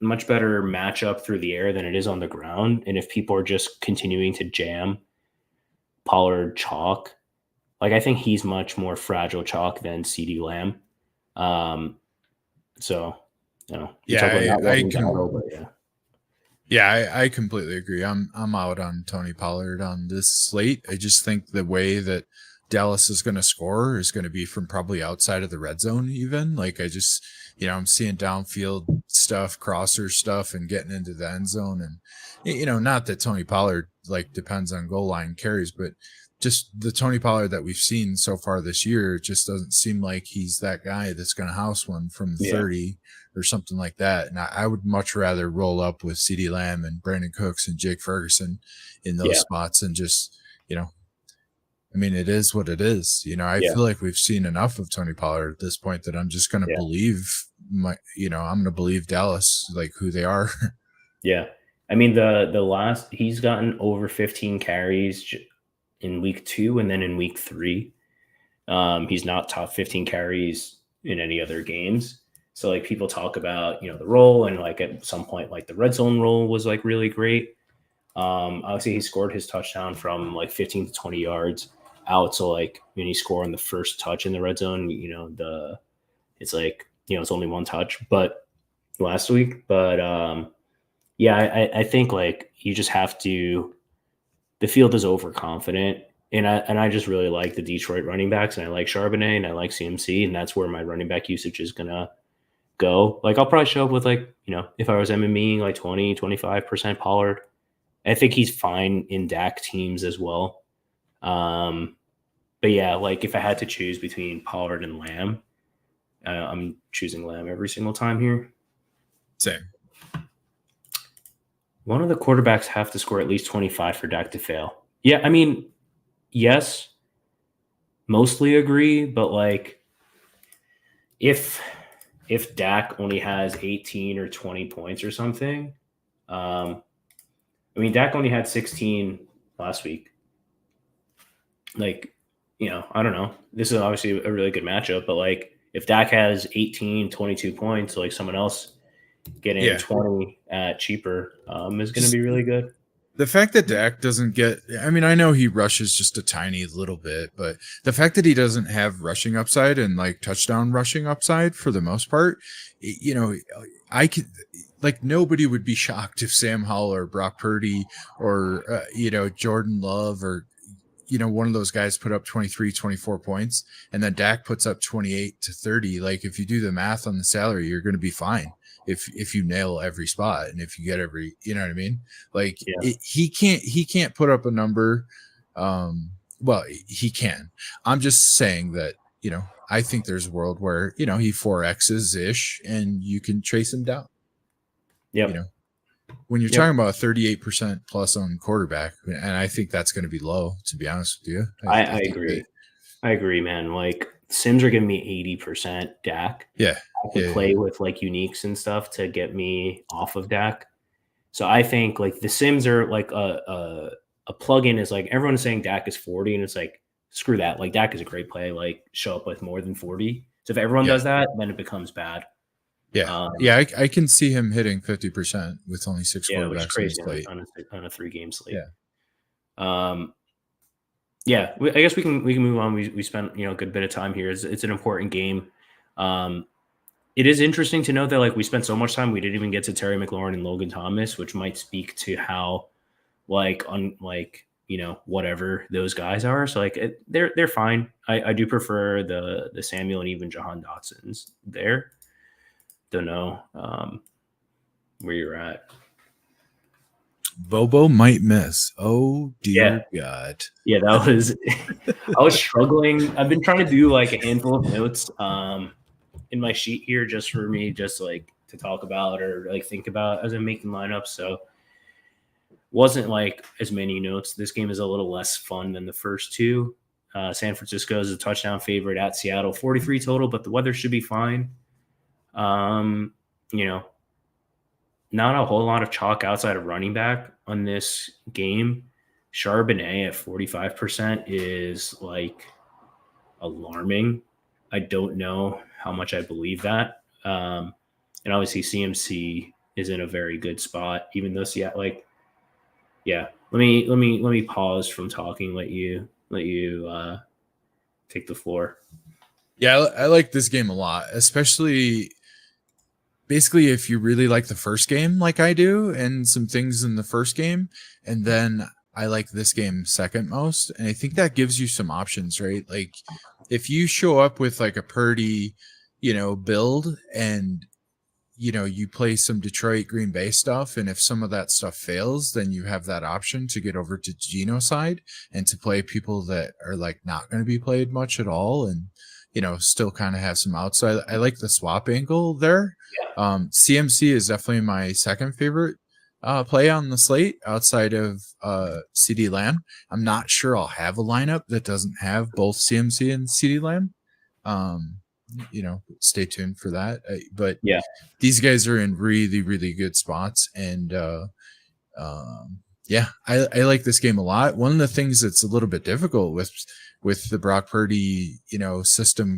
[SPEAKER 1] matchup through the air than it is on the ground. And if people are just continuing to jam Pollard chalk, like I think he's much more fragile chalk than CD Lamb. So you talk about
[SPEAKER 2] Yeah,
[SPEAKER 1] not letting battle, but yeah.
[SPEAKER 2] Yeah, I completely agree. I'm out on Tony Pollard on this slate. I just think the way that Dallas is going to score is going to be from probably outside of the red zone even. Like I just, I'm seeing downfield stuff, crosser stuff and getting into the end zone and not that Tony Pollard like depends on goal line carries, but just the Tony Pollard that we've seen so far this year just doesn't seem like he's that guy that's going to house one from
[SPEAKER 1] Yeah.
[SPEAKER 2] 30 or something like that. And I would much rather roll up with CeeDee Lamb and Brandon Cooks and Jake Ferguson in those spots and just, I mean, it is what it is. I feel like we've seen enough of Tony Pollard at this point that I'm just going to believe I'm going to believe Dallas, like who they are.
[SPEAKER 1] Yeah. I mean, the last he's gotten over 15 carries in week 2 and then in week 3. He's not top 15 carries in any other games. So like people talk about, the role and like at some point, like the red zone role was like really great. Obviously he scored his touchdown from like 15 to 20 yards out. So like when you score on the first touch in the red zone, it's like, it's only one touch, but last week, but I think like you just have to, the field is overconfident. And I just really like the Detroit running backs and I like Charbonnet and I like CMC and that's where my running back usage is going to go. Like I'll probably show up with like, if I was MMEing like 20-25% Pollard. I think he's fine in Dak teams as well. But yeah, like if I had to choose between Pollard and Lamb, I'm choosing Lamb every single time here.
[SPEAKER 2] Same.
[SPEAKER 1] One of the quarterbacks have to score at least 25 for Dak to fail. Yeah, I mean, yes, mostly agree, but like if Dak only has 18 or 20 points or something, I mean, Dak only had 16 last week. Like, I don't know. This is obviously a really good matchup, but like if Dak has 18, 22 points, like someone else getting 20 at cheaper is going to be really good.
[SPEAKER 2] The fact that Dak doesn't get, I mean, I know he rushes just a tiny little bit, but the fact that he doesn't have rushing upside and like touchdown rushing upside for the most part, I could, like nobody would be shocked if Sam Howell or Brock Purdy or Jordan Love or one of those guys put up 23, 24 points, and then Dak puts up 28 to 30. Like if you do the math on the salary, you're going to be fine if you nail every spot and if you get every, you know what I mean? Like he can't put up a number. Well, he can. I'm just saying that, I think there's a world where, he 4X's ish and you can trace him down.
[SPEAKER 1] Yep.
[SPEAKER 2] When you're talking about a 38% plus on quarterback, and I think that's going to be low, to be honest with you.
[SPEAKER 1] I agree. I agree, man. Like Sims are giving me 80% Dak.
[SPEAKER 2] Yeah.
[SPEAKER 1] I could play with like uniques and stuff to get me off of Dak. So I think like the Sims are like a plugin is like everyone is saying Dak is 40, and it's like, screw that. Like Dak is a great play, like show up with more than 40. So if everyone does that, then it becomes bad.
[SPEAKER 2] Yeah. I can see him hitting 50% with only 6 quarterbacks.
[SPEAKER 1] Which is crazy on a 3-game slate.
[SPEAKER 2] Yeah.
[SPEAKER 1] I guess we can move on. We spent a good bit of time here. It's an important game. It is interesting to note that like we spent so much time we didn't even get to Terry McLaurin and Logan Thomas, which might speak to how whatever those guys are. So like they're fine. I do prefer the Samuel and even Jahan Dotsons there. Don't know where you're at.
[SPEAKER 2] Bobo might miss. Oh dear God.
[SPEAKER 1] Yeah, that was I was struggling. I've been trying to do like a handful of notes in my sheet here just for me, just like to talk about or like think about as I'm making lineups. So wasn't like as many notes. This game is a little less fun than the first two. San Francisco is a touchdown favorite at Seattle, 43 total, but the weather should be fine. Not a whole lot of chalk outside of running back on this game. Charbonnet at 45% is like alarming. I don't know how much I believe that. And obviously CMC is in a very good spot, even though Let me pause from talking. Let you take the floor.
[SPEAKER 2] Yeah, I like this game a lot, especially basically if you really like the first game like I do and some things in the first game, and then I like this game second most. And I think that gives you some options, right? Like if you show up with like a Purdy, build and you play some Detroit Green Bay stuff, and if some of that stuff fails, then you have that option to get over to Geno side and to play people that are like not going to be played much at all and still kind of have some outside. I like the swap angle there. CMC is definitely my second favorite play on the slate outside of CD Lamb. I'm not sure I'll have a lineup that doesn't have both CMC and CD Lamb. Stay tuned for that. But these guys are in really, really good spots. And I like this game a lot. One of the things that's a little bit difficult with the Brock Purdy,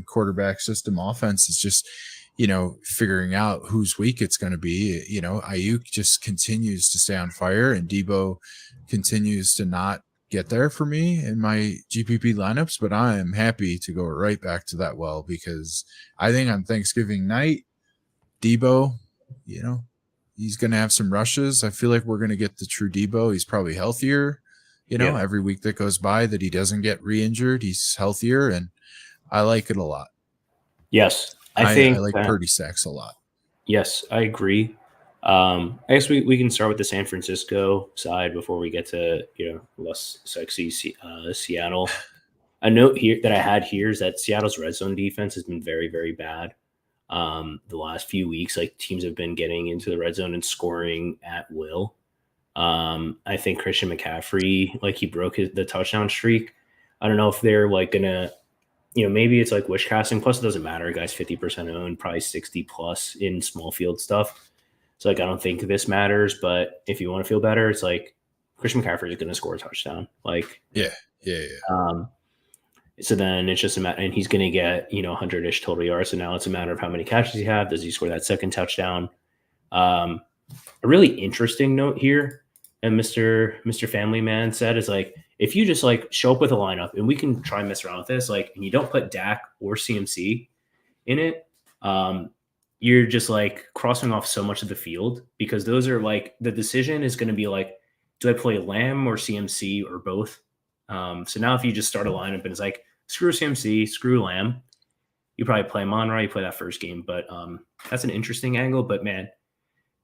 [SPEAKER 2] quarterback system offense is just, figuring out whose week it's going to be. Ayuk just continues to stay on fire, and Debo continues to not get there for me in my GPP lineups, but I am happy to go right back to that well, because I think on Thanksgiving night, Debo, he's going to have some rushes. I feel like we're going to get the true Debo. He's probably healthier, every week that goes by that he doesn't get re-injured, he's healthier, and I like it a lot.
[SPEAKER 1] Yes. I
[SPEAKER 2] like Purdy sacks a lot.
[SPEAKER 1] Yes, I agree. I guess we can start with the San Francisco side before we get to less sexy Seattle. A note here that I had here is that Seattle's red zone defense has been very, very bad. The last few weeks, like teams have been getting into the red zone and scoring at will. I think Christian McCaffrey, like he broke the touchdown streak. I don't know if they're like gonna, maybe it's like wish casting. Plus, it doesn't matter. Guys, 50% owned, probably 60 plus in small field stuff. So like I don't think this matters, but if you want to feel better, it's like Christian McCaffrey is going to score a touchdown. Like
[SPEAKER 2] yeah.
[SPEAKER 1] So then it's just a matter, and he's going to get 100-ish total yards. So now it's a matter of how many catches he have. Does he score that second touchdown? A really interesting note here, and Mr. Family Man said is like if you just like show up with a lineup, and we can try and mess around with this, like, and you don't put Dak or CMC in it. you're just like crossing off so much of the field because those are like the decision is going to be like, do I play Lamb or CMC or both? So now if you just start a lineup and it's like, screw CMC, screw Lamb, you probably play Monroe, you play that first game. But that's an interesting angle. But man,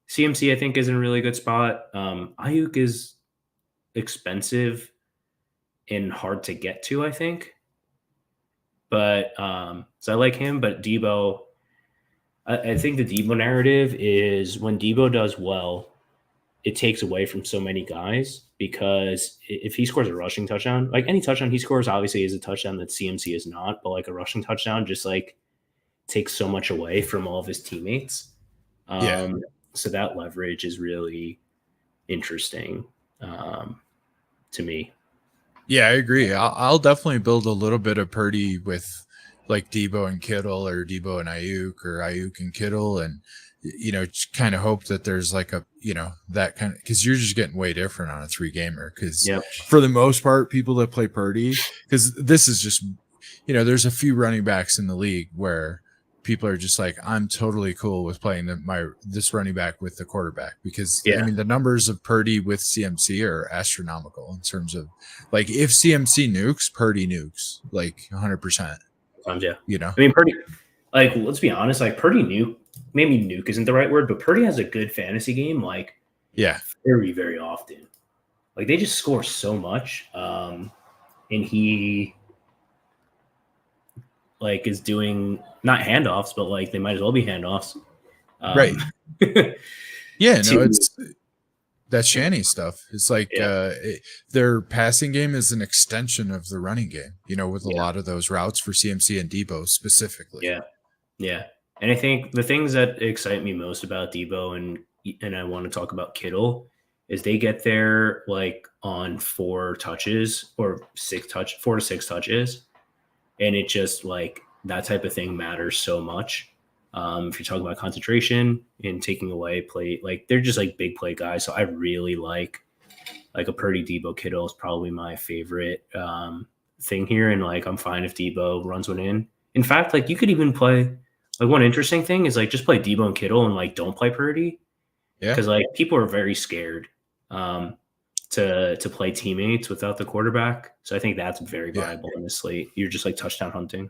[SPEAKER 1] CMC I think is in a really good spot. Ayuk is expensive and hard to get to, I think. But so I like him. But Debo, I think the Debo narrative is when Debo does well, it takes away from so many guys because if he scores a rushing touchdown, like any touchdown he scores, obviously is a touchdown that CMC is not, but like a rushing touchdown just like takes so much away from all of his teammates.
[SPEAKER 2] Yeah.
[SPEAKER 1] So that leverage is really interesting to me.
[SPEAKER 2] Yeah, I agree. I'll definitely build a little bit of Purdy with like Debo and Kittle or Debo and Ayuk or Ayuk and Kittle and kind of hope that there's like a, that kind of, because you're just getting way different on a 3-gamer because
[SPEAKER 1] Yep.
[SPEAKER 2] for the most part, people that play Purdy, because this is just, there's a few running backs in the league where people are just like, I'm totally cool with playing this running back with the quarterback because
[SPEAKER 1] Yeah.
[SPEAKER 2] I mean the numbers of Purdy with CMC are astronomical in terms of like if CMC nukes, Purdy nukes like 100%.
[SPEAKER 1] Sometimes, yeah.
[SPEAKER 2] You know?
[SPEAKER 1] I mean, Purdy, like, let's be honest, like, Purdy nuke, maybe nuke isn't the right word, but Purdy has a good fantasy game, like,
[SPEAKER 2] Yeah.
[SPEAKER 1] very, very often. Like, they just score so much. And he, like, is doing not handoffs, but, like, they might as well be handoffs.
[SPEAKER 2] Right. Yeah, no,
[SPEAKER 1] to,
[SPEAKER 2] it's that Shanny stuff. It's like
[SPEAKER 1] yeah,
[SPEAKER 2] their passing game is an extension of the running game, with a
[SPEAKER 1] yeah,
[SPEAKER 2] lot of those routes for CMC and Debo specifically.
[SPEAKER 1] yeah, yeah. And I think the things that excite me most about Debo and I want to talk about Kittle is they get there like on 4 touches or 4 to 6 touches, and it just like that type of thing matters so much. If you're talking about concentration and taking away play, like they're just like big play guys. So I really like a Purdy Debo Kittle is probably my favorite thing here. And like I'm fine if Debo runs one in. In fact, like you could even play like one interesting thing is like just play Debo and Kittle and like don't play Purdy
[SPEAKER 2] Yeah.
[SPEAKER 1] because like people are very scared to play teammates without the quarterback. So I think that's very
[SPEAKER 2] Yeah.
[SPEAKER 1] viable in this slate. You're just like touchdown hunting.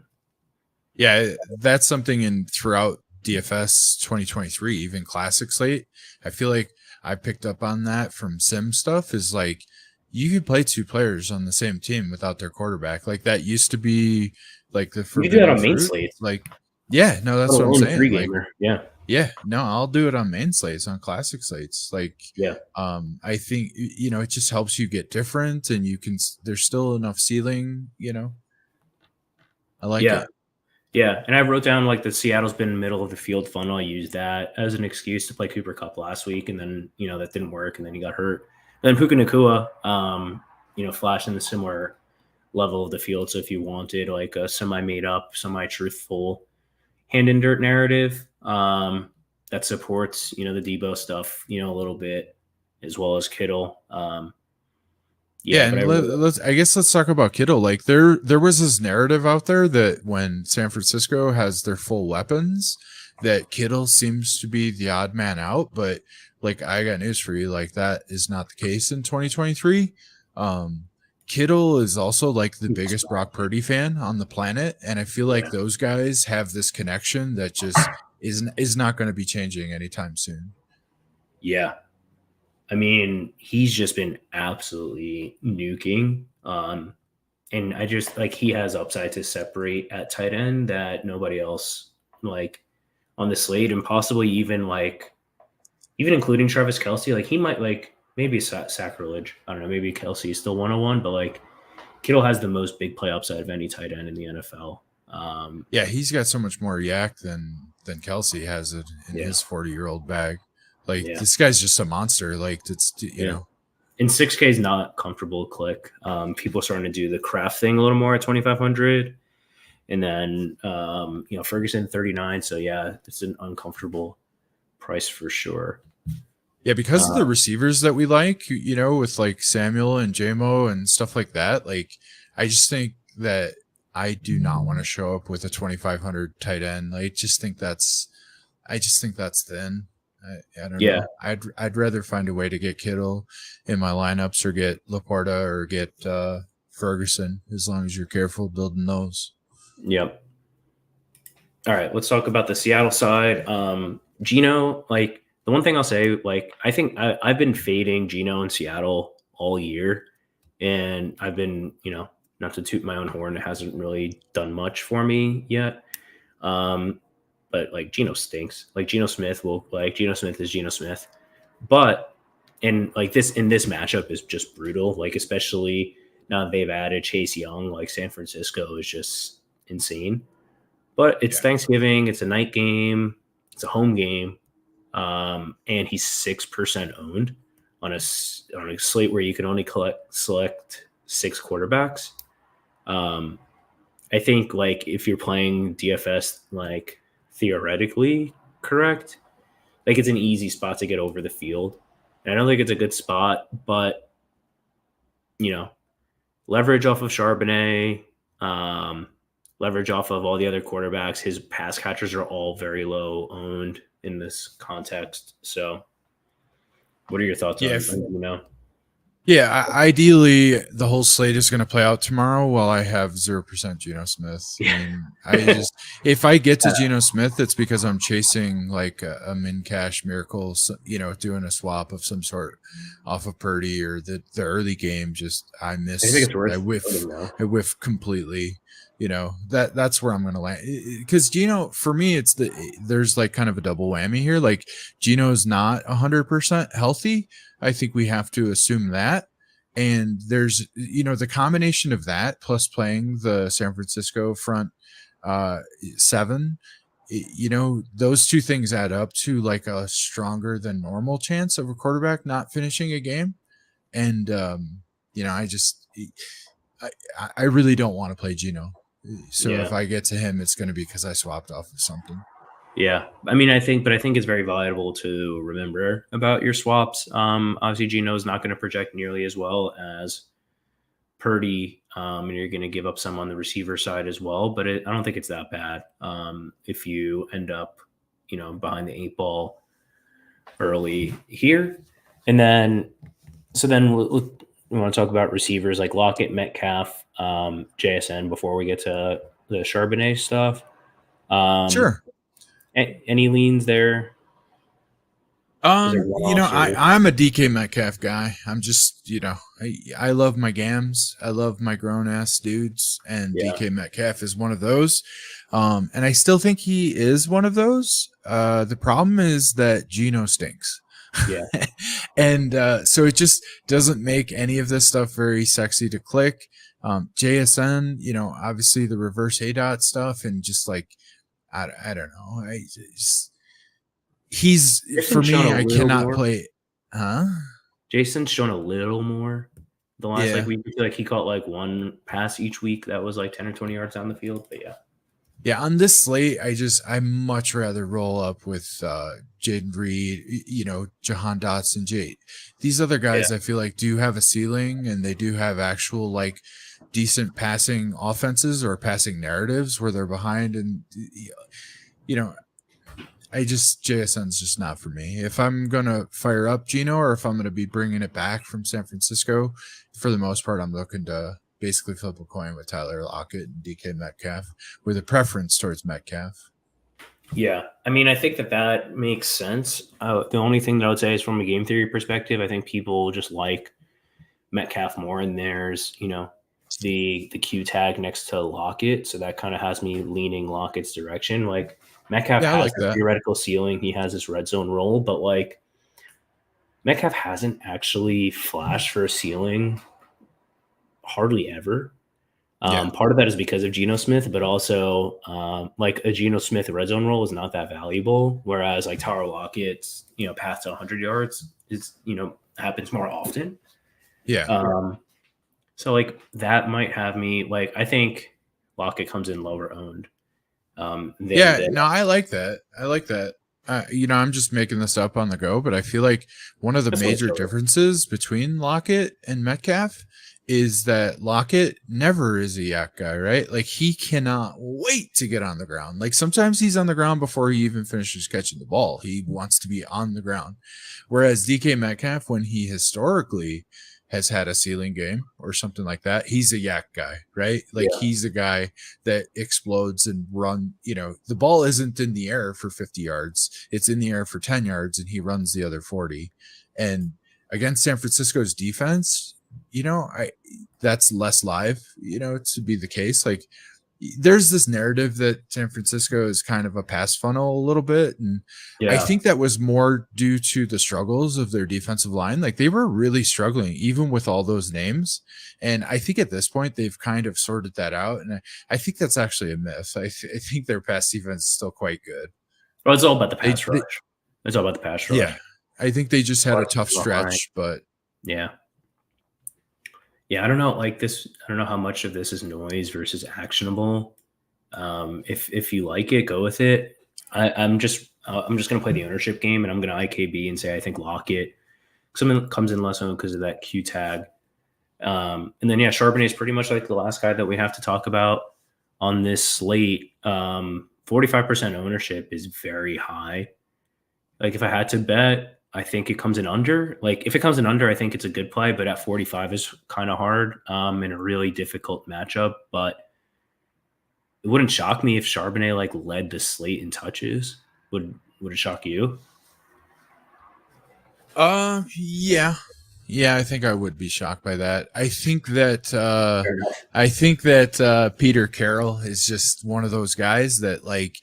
[SPEAKER 2] Yeah, that's something in throughout DFS 2023, even classic slate. I feel like I picked up on that from sim stuff is like you could play 2 players on the same team without their quarterback. Like that used to be like the
[SPEAKER 1] You can do that
[SPEAKER 2] forbidden
[SPEAKER 1] on main
[SPEAKER 2] fruit.
[SPEAKER 1] slates,
[SPEAKER 2] Like, yeah, no,
[SPEAKER 1] let
[SPEAKER 2] that's what I'm
[SPEAKER 1] alone
[SPEAKER 2] saying. Like,
[SPEAKER 1] gamer. Yeah.
[SPEAKER 2] yeah, no, I'll do it on main slates, on classic slates. Like,
[SPEAKER 1] Yeah.
[SPEAKER 2] I think, it just helps you get different and there's still enough ceiling, I like
[SPEAKER 1] Yeah.
[SPEAKER 2] it.
[SPEAKER 1] Yeah. And I wrote down like the Seattle's been middle of the field funnel. I used that as an excuse to play Cooper Cup last week. And then, that didn't work. And then he got hurt. And then Puka Nakua, flashed in the similar level of the field. So if you wanted like a semi made up, semi truthful hand in dirt narrative that supports, the Debo stuff, a little bit as well as Kittle.
[SPEAKER 2] Yeah,
[SPEAKER 1] But I
[SPEAKER 2] and
[SPEAKER 1] really,
[SPEAKER 2] let's talk about Kittle. Like there was this narrative out there that when San Francisco has their full weapons, that Kittle seems to be the odd man out. But like I got news for you, like that is not the case in 2023. Kittle is also like the biggest Brock Purdy fan on the planet, and I feel like
[SPEAKER 1] yeah.
[SPEAKER 2] those guys have this connection that just is not going to be changing anytime soon.
[SPEAKER 1] Yeah. I mean, he's just been absolutely nuking. And I just like he has upside to separate at tight end that nobody else like on the slate, and possibly even including Travis Kelsey. Like he might like maybe sacrilege. I don't know. Maybe Kelsey is still 101, but like Kittle has the most big play upside of any tight end in the NFL.
[SPEAKER 2] Yeah, he's got so much more yak than Kelsey has it in
[SPEAKER 1] Yeah.
[SPEAKER 2] his 40-year-old bag. Like
[SPEAKER 1] Yeah.
[SPEAKER 2] this guy's just a monster. Like it's
[SPEAKER 1] Yeah. And 6K is not comfortable click. People are starting to do the craft thing a little more at 2,500. And then, Ferguson 39. So, yeah, it's an uncomfortable price for sure.
[SPEAKER 2] Yeah, because of the receivers that we like, with like Samuel and JMO and stuff like that. Like I just think that I do not want to show up with a 2,500 tight end. I just think that's I just think that's thin. I don't
[SPEAKER 1] Yeah,
[SPEAKER 2] know. I'd rather find a way to get Kittle in my lineups or get Laporta or get Ferguson, as long as you're careful building those.
[SPEAKER 1] yep. All right, let's talk about the Seattle side. Gino, like the one thing I'll say, like I think I've been fading Gino in Seattle all year, and I've been, not to toot my own horn, it hasn't really done much for me yet. Um, but like Gino stinks. Gino Smith is Gino Smith, but in this matchup is just brutal. Like especially now that they've added Chase Young, like San Francisco is just insane. But it's
[SPEAKER 2] Yeah.
[SPEAKER 1] Thanksgiving. It's a night game. It's a home game, and he's 6% owned on a slate where you can only select six quarterbacks. Um, I think like if you're playing DFS, like theoretically correct, like it's an easy spot to get over the field. And I don't think it's a good spot, but you know, leverage off of Charbonnet, um, leverage off of all the other quarterbacks. His pass catchers are all very low owned in this context. So, what are your thoughts
[SPEAKER 2] Yeah.
[SPEAKER 1] on?
[SPEAKER 2] Yeah, ideally, the whole slate is going to play out tomorrow while I have 0% Geno Smith. I mean, if I get to Geno Smith, it's because I'm chasing like a min cash miracle, doing a swap of some sort off of Purdy or the early game. Just,
[SPEAKER 1] I think it's worth
[SPEAKER 2] I whiff completely. That's where I'm going to land, because Geno, for me, there's like kind of a double whammy here. Like Geno's not 100% healthy. I think we have to assume that. And there's, the combination of that plus playing the San Francisco front seven, those two things add up to like a stronger than normal chance of a quarterback not finishing a game. And, I really don't want to play Geno. So if I get to him, it's going to be because I swapped off of something.
[SPEAKER 1] Yeah, I mean, I think it's very valuable to remember about your swaps. Obviously, Gino is not going to project nearly as well as Purdy, and you're going to give up some on the receiver side as well. But I don't think it's that bad if you end up, behind the eight ball early here, and then we want to talk about receivers like Lockett, Metcalf, JSN before we get to the Charbonnet stuff.
[SPEAKER 2] Sure.
[SPEAKER 1] Any leans there?
[SPEAKER 2] I'm a DK Metcalf guy. I'm just, I love my gams. I love my grown ass dudes, and DK Metcalf is one of those. And I still think he is one of those. The problem is that Geno stinks.
[SPEAKER 1] Yeah.
[SPEAKER 2] And so it just doesn't make any of this stuff very sexy to click. JSN, obviously the reverse ADOT stuff, and just like, I don't know. He's for me, I cannot play. Huh?
[SPEAKER 1] Jason's shown a little more the last week. I feel like he caught like one pass each week that was like 10 or 20 yards down the field. But
[SPEAKER 2] yeah, on this slate, I much rather roll up with Jaden Reed, Jahan Dotson, Jade. These other guys, I feel like do have a ceiling, and they do have actual like decent passing offenses or passing narratives where they're behind, and JSN's just not for me. If I'm going to fire up Geno, or if I'm going to be bringing it back from San Francisco, for the most part, I'm looking to basically flip a coin with Tyler Lockett and DK Metcalf with a preference towards Metcalf.
[SPEAKER 1] Yeah. I mean, I think that makes sense. The only thing that I would say is from a game theory perspective, I think people just like Metcalf more, and there's, the Q tag next to Lockett. So that kind of has me leaning Lockett's direction. Like, Metcalf has a theoretical ceiling. He has this red zone role, but like Metcalf hasn't actually flashed for a ceiling hardly ever. Part of that is because of Geno Smith, but also like a Geno Smith red zone role is not that valuable. Whereas like Tyler Lockett's, path to 100 yards is, happens more often.
[SPEAKER 2] Yeah.
[SPEAKER 1] So like that might have me like, I think Lockett comes in lower owned.
[SPEAKER 2] No, I like that. I'm just making this up on the go, but I feel like one of the
[SPEAKER 1] That's what
[SPEAKER 2] major differences between Lockett and Metcalf is that Lockett never is a yak guy, right? Like he cannot wait to get on the ground. Like sometimes he's on the ground before he even finishes catching the ball. He wants to be on the ground. Whereas DK Metcalf, when he historically has had a ceiling game or something like that, he's a yak guy, right? Like
[SPEAKER 1] Yeah.
[SPEAKER 2] he's a guy that explodes and run, the ball isn't in the air for 50 yards. It's in the air for 10 yards and he runs the other 40. And against San Francisco's defense, that's less live, to be the case. Like there's this narrative that San Francisco is kind of a pass funnel a little bit. And I
[SPEAKER 1] Yeah.
[SPEAKER 2] think that was more due to the struggles of their defensive line. Like they were really struggling, even with all those names. And I think at this point, they've kind of sorted that out. And I think that's actually a myth. I think their pass defense is still quite good.
[SPEAKER 1] Well, it's all about the pass
[SPEAKER 2] They
[SPEAKER 1] rush. It's all about the pass
[SPEAKER 2] yeah,
[SPEAKER 1] rush.
[SPEAKER 2] I think they just had a tough
[SPEAKER 1] Behind.
[SPEAKER 2] stretch, but
[SPEAKER 1] Yeah. Yeah. I don't know. Like this, I don't know how much of this is noise versus actionable. If you like it, go with it. I'm just gonna play the ownership game, and I'm gonna IKB and say I think Lockett. Someone comes in less owned because of that Q tag. And then Charbonnet is pretty much like the last guy that we have to talk about on this slate. 45% ownership is very high. Like if I had to bet, I think it comes in under. Like if it comes in under, I think it's a good play, but at 45 is kind of hard in a really difficult matchup. But it wouldn't shock me if Charbonnet like led the slate in touches. Would it shock you?
[SPEAKER 2] yeah. Yeah, I think I would be shocked by that.
[SPEAKER 1] Fair enough.
[SPEAKER 2] I think that Peter Carroll is just one of those guys that like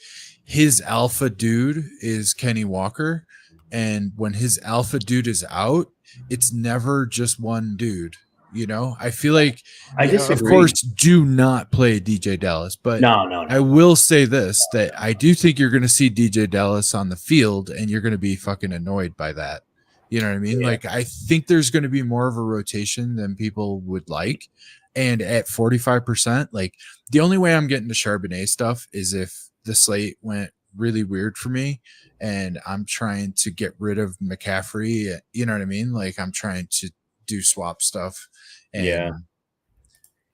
[SPEAKER 2] his alpha dude is Kenny Walker, and when his alpha dude is out, it's never just one dude. I feel like,
[SPEAKER 1] I
[SPEAKER 2] of
[SPEAKER 1] disagree.
[SPEAKER 2] course, do not play DJ Dallas, but
[SPEAKER 1] No, no,
[SPEAKER 2] I
[SPEAKER 1] no.
[SPEAKER 2] will say this that I do think you're going to see DJ Dallas on the field, and you're going to be fucking annoyed by that. You know what I mean?
[SPEAKER 1] Yeah,
[SPEAKER 2] Like, I think there's going to be more of a rotation than people would like. And at 45%, like, the only way I'm getting to Charbonnet stuff is if the slate went really weird for me and I'm trying to get rid of McCaffrey. You know what I mean? Like, I'm trying to do swap stuff.
[SPEAKER 1] yeah.
[SPEAKER 2] And,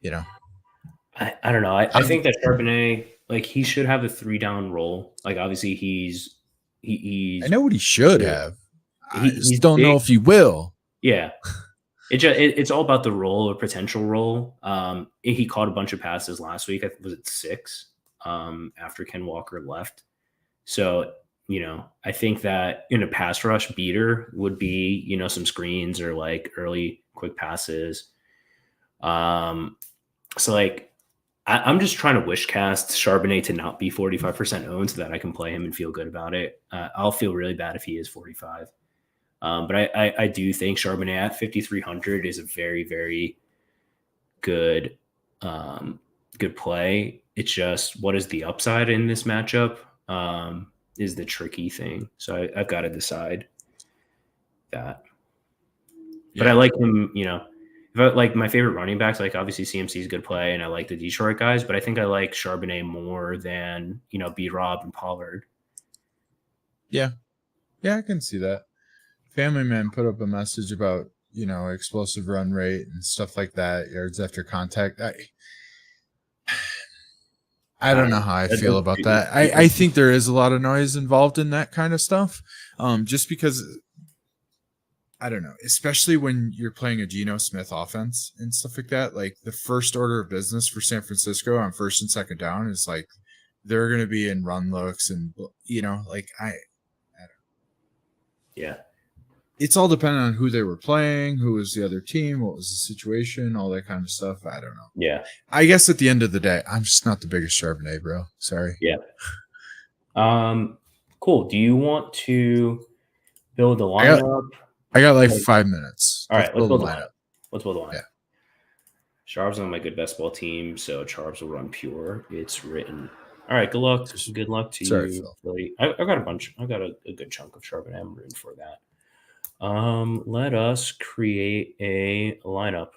[SPEAKER 2] you know,
[SPEAKER 1] I don't know. I
[SPEAKER 2] I'm,
[SPEAKER 1] think that Charbonnet, like he should have a 3 down role. Like obviously
[SPEAKER 2] I
[SPEAKER 1] he's
[SPEAKER 2] know what he should have. I just
[SPEAKER 1] he's
[SPEAKER 2] don't know
[SPEAKER 1] big.
[SPEAKER 2] if he will.
[SPEAKER 1] Yeah, it's all about the role or potential role. He caught a bunch of passes last week. I think was it 6 after Ken Walker left. So I think that in a pass rush beater would be some screens or like early quick passes. So like I'm just trying to wish cast Charbonnet to not be 45% owned so that I can play him and feel good about it. I'll feel really bad if he is 45. But I do think Charbonnet at 5,300 is a very, very good, good play. It's just what is the upside in this matchup is the tricky thing. So I've got to decide that. But I
[SPEAKER 2] Yeah.
[SPEAKER 1] like him, if I, like my favorite running backs, like obviously CMC is a good play, and I like the Detroit guys, but I think I like Charbonnet more than B Rob and Pollard.
[SPEAKER 2] Yeah. Yeah, I can see that. Family Man put up a message about, explosive run rate and stuff like that, yards after contact. I
[SPEAKER 1] I
[SPEAKER 2] don't
[SPEAKER 1] don't
[SPEAKER 2] know
[SPEAKER 1] know.
[SPEAKER 2] how I feel about
[SPEAKER 1] It-
[SPEAKER 2] that. I think there is a lot of noise involved in that kind of stuff. Just because I don't know, especially when you're playing a Geno Smith offense and stuff like that. Like the first order of business for San Francisco on first and second down is like they're going to be in run looks and like
[SPEAKER 1] yeah.
[SPEAKER 2] it's all dependent on who they were playing, who was the other team, what was the situation, all that kind of stuff. I don't know.
[SPEAKER 1] Yeah.
[SPEAKER 2] I guess at the end of the day, I'm just not the biggest Charbonnet, bro. Sorry.
[SPEAKER 1] Yeah. Cool. Do you want to build a
[SPEAKER 2] I got
[SPEAKER 1] lineup?
[SPEAKER 2] I got like
[SPEAKER 1] Like,
[SPEAKER 2] 5 minutes.
[SPEAKER 1] all
[SPEAKER 2] Let's
[SPEAKER 1] right, let's
[SPEAKER 2] build a
[SPEAKER 1] build a lineup.
[SPEAKER 2] lineup.
[SPEAKER 1] Let's build a
[SPEAKER 2] Yeah.
[SPEAKER 1] lineup. Charb's on my good best ball team, so Charbs will run pure. It's written. All right, good luck. Good luck to
[SPEAKER 2] Sorry,
[SPEAKER 1] you,
[SPEAKER 2] Phil.
[SPEAKER 1] Philly. I got a bunch. I got a good chunk of Charbonnet. I'm rooting for that. Let us create a lineup.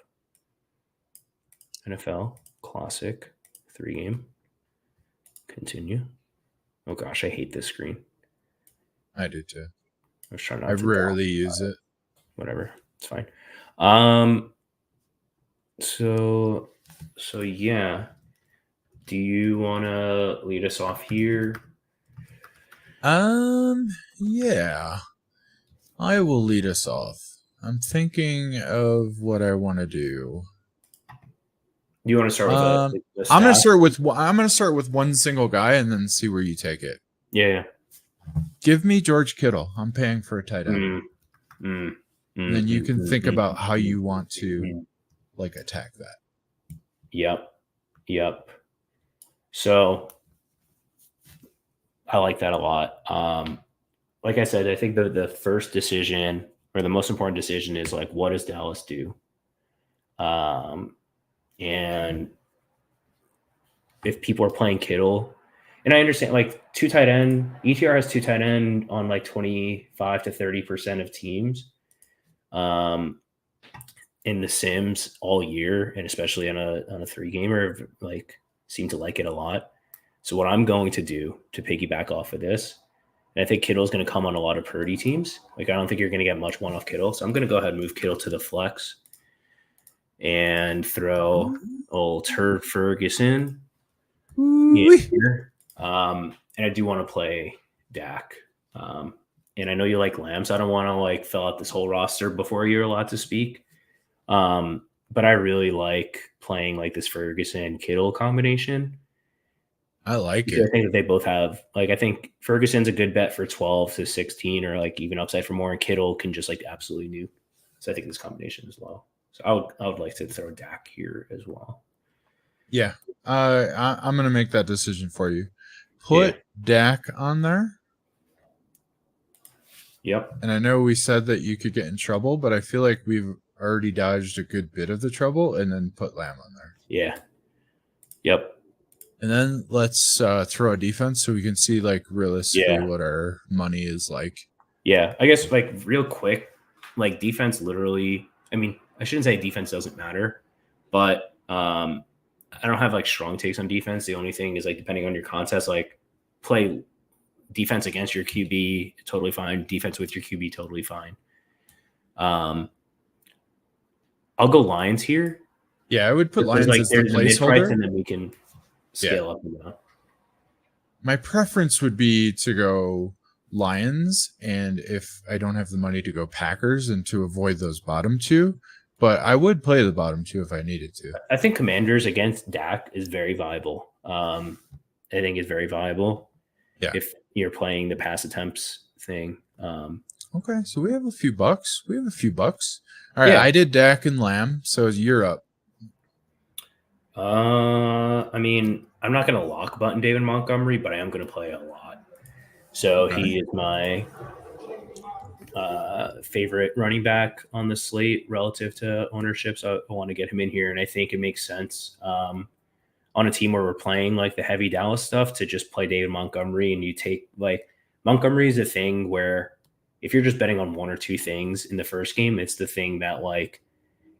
[SPEAKER 1] NFL Classic 3 game. Continue. Oh gosh, I hate this screen.
[SPEAKER 2] I do too.
[SPEAKER 1] I was trying
[SPEAKER 2] I
[SPEAKER 1] not to down.
[SPEAKER 2] rarely use it.
[SPEAKER 1] Whatever, it's fine. So yeah. Do you want to lead us off here?
[SPEAKER 2] Yeah. I will lead us off. I'm thinking of what I want to do.
[SPEAKER 1] You want to start with a
[SPEAKER 2] I'm
[SPEAKER 1] stack?
[SPEAKER 2] gonna start with one single guy and then see where you take it.
[SPEAKER 1] Yeah.
[SPEAKER 2] Give me George Kittle. I'm paying for a tight end. And then you can think about how you want to like attack that.
[SPEAKER 1] Yep. So I like that a lot. Like I said, I think the first decision or the most important decision is like, what does Dallas do? And if people are playing Kittle, and I understand like two tight end, ETR has two tight end on like 25 to 30% of teams. In the Sims all year, and especially on a 3-gamer, like seem to like it a lot. So what I'm going to do to piggyback off of this, and I think Kittle's going to come on a lot of Purdy teams. Like I don't think you're going to get much one off Kittle, so I'm going to go ahead and move Kittle to the flex and throw old Turd Ferguson in here. And I do want to play Dak. And I know you like Lamb, so I don't want to like fill out this whole roster before you're allowed to speak. But I really like playing like this Ferguson Kittle combination.
[SPEAKER 2] I like it.
[SPEAKER 1] I think that they both have like I think Ferguson's a good bet for 12 to 16 or like even upside for more, and Kittle can just like absolutely nuke. So I think this combination as well. So I would like to throw Dak here as well.
[SPEAKER 2] Yeah. I'm gonna make that decision for you. Put Dak on there.
[SPEAKER 1] Yep.
[SPEAKER 2] And I know we said that you could get in trouble, but I feel like we've already dodged a good bit of the trouble and then put Lamb on there.
[SPEAKER 1] Yeah. Yep.
[SPEAKER 2] And then let's throw a defense so we can see like realistically what our money is like.
[SPEAKER 1] Yeah. I guess like real quick, like defense literally, I mean, I shouldn't say defense doesn't matter, but I don't have like strong takes on defense. The only thing is like depending on your contest, like play defense against your QB, totally fine. Defense with your QB, totally fine. I'll go Lions here.
[SPEAKER 2] Yeah, I would put Lions
[SPEAKER 1] like,
[SPEAKER 2] as the placeholder,
[SPEAKER 1] and then we can scale up and down.
[SPEAKER 2] My preference would be to go Lions, and if I don't have the money to go Packers, and to avoid those bottom two. But I would play the bottom two if I needed to.
[SPEAKER 1] I think Commanders against Dak is very viable. I think it's very viable.
[SPEAKER 2] Yeah.
[SPEAKER 1] If you're playing the pass attempts thing.
[SPEAKER 2] Okay, so we have a few bucks. All right, I did Dak and Lamb, so you're up.
[SPEAKER 1] I mean, I'm not going to lock button David Montgomery, but I am going to play a lot. So he is my favorite running back on the slate relative to ownership. So I want to get him in here, and I think it makes sense on a team where we're playing like the heavy Dallas stuff to just play David Montgomery, and you take like Montgomery is a thing where if you're just betting on one or two things in the first game, it's the thing that like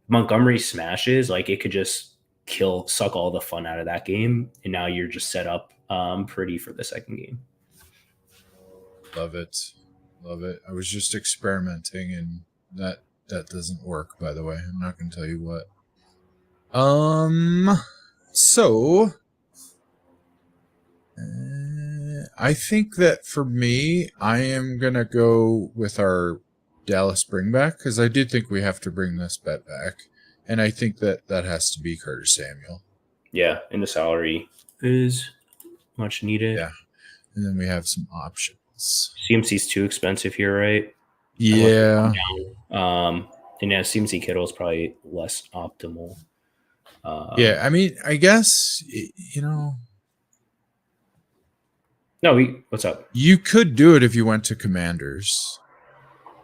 [SPEAKER 1] Montgomery smashes, like it could just suck all the fun out of that game, and now you're just set up pretty for the second game.
[SPEAKER 2] Love it. I was just experimenting, and that doesn't work, by the way. I'm not going to tell you what. So I think that for me, I am going to go with our Dallas bringback, because I do think we have to bring this bet back. And I think that has to be Curtis Samuel.
[SPEAKER 1] Yeah, and the salary is much needed.
[SPEAKER 2] Yeah, and then we have some options.
[SPEAKER 1] CMC's too expensive here, right?
[SPEAKER 2] Yeah.
[SPEAKER 1] And yeah, CMC Kittle is probably less optimal.
[SPEAKER 2] Yeah, I mean, I guess, you know.
[SPEAKER 1] No, what's up?
[SPEAKER 2] You could do it if you went to Commanders.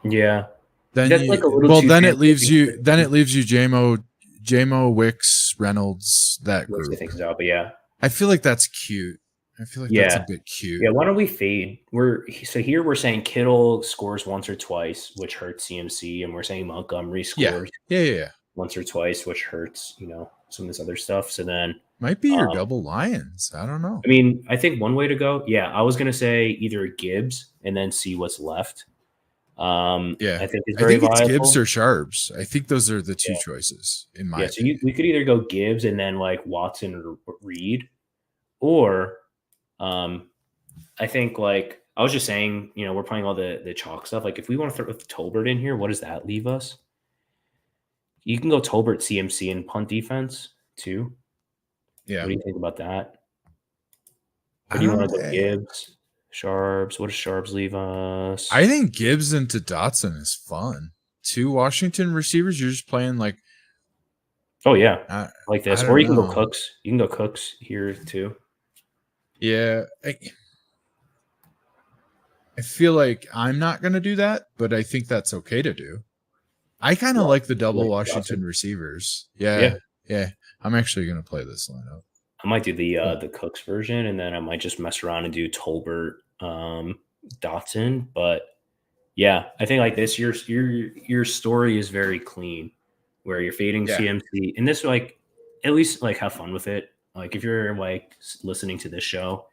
[SPEAKER 1] Yeah.
[SPEAKER 2] Then it leaves you JMO, Wicks, Reynolds, that group.
[SPEAKER 1] Things out, but yeah.
[SPEAKER 2] I feel like that's cute. That's a bit cute.
[SPEAKER 1] Yeah, why don't we fade? Here we're saying Kittle scores once or twice, which hurts CMC, and we're saying Montgomery scores
[SPEAKER 2] yeah.
[SPEAKER 1] once or twice, which hurts, some of this other stuff. So then
[SPEAKER 2] Might be your
[SPEAKER 1] Um,
[SPEAKER 2] double Lions. I don't know.
[SPEAKER 1] I mean, I think one way to go, yeah, I was gonna say either Gibbs and then see what's left.
[SPEAKER 2] Yeah.
[SPEAKER 1] I think is
[SPEAKER 2] I
[SPEAKER 1] very
[SPEAKER 2] think it's Gibbs
[SPEAKER 1] viable.
[SPEAKER 2] or Sharps. I think those are the two
[SPEAKER 1] Yeah,
[SPEAKER 2] choices, in my
[SPEAKER 1] yeah. So
[SPEAKER 2] opinion.
[SPEAKER 1] we could either go Gibbs and then like Watson or Reed, or um, I think like I was just saying, we're playing all the chalk stuff. Like if we want to throw with Tolbert in here, what does that leave us? You can go Tolbert, CMC, and punt defense too. What
[SPEAKER 2] Yeah.
[SPEAKER 1] do you think about that? Or
[SPEAKER 2] I
[SPEAKER 1] do you
[SPEAKER 2] don't
[SPEAKER 1] want to go
[SPEAKER 2] know.
[SPEAKER 1] Gibbs, Sharps? What does Sharps leave
[SPEAKER 2] I
[SPEAKER 1] us?
[SPEAKER 2] think Gibbs into Dotson is fun. Two Washington receivers, you're just playing like
[SPEAKER 1] Oh yeah,
[SPEAKER 2] I,
[SPEAKER 1] like
[SPEAKER 2] I
[SPEAKER 1] this. Or
[SPEAKER 2] don't
[SPEAKER 1] you can go
[SPEAKER 2] know.
[SPEAKER 1] Cooks. You can go Cooks here too.
[SPEAKER 2] Yeah. I feel like I'm not going to do that, but I think that's okay to do. I kind of
[SPEAKER 1] Well,
[SPEAKER 2] like the double
[SPEAKER 1] like
[SPEAKER 2] Washington
[SPEAKER 1] Dotson.
[SPEAKER 2] receivers.
[SPEAKER 1] Yeah,
[SPEAKER 2] Yeah. Yeah. I'm actually going to play this lineup.
[SPEAKER 1] I might do
[SPEAKER 2] But
[SPEAKER 1] the Cooks version, and then I might just mess around and do Tolbert, Dotson. But yeah, I think like this, your story is very clean, where you're fading
[SPEAKER 2] yeah.
[SPEAKER 1] CMC, and this like at least like have fun with it. Like if you're like listening to this show,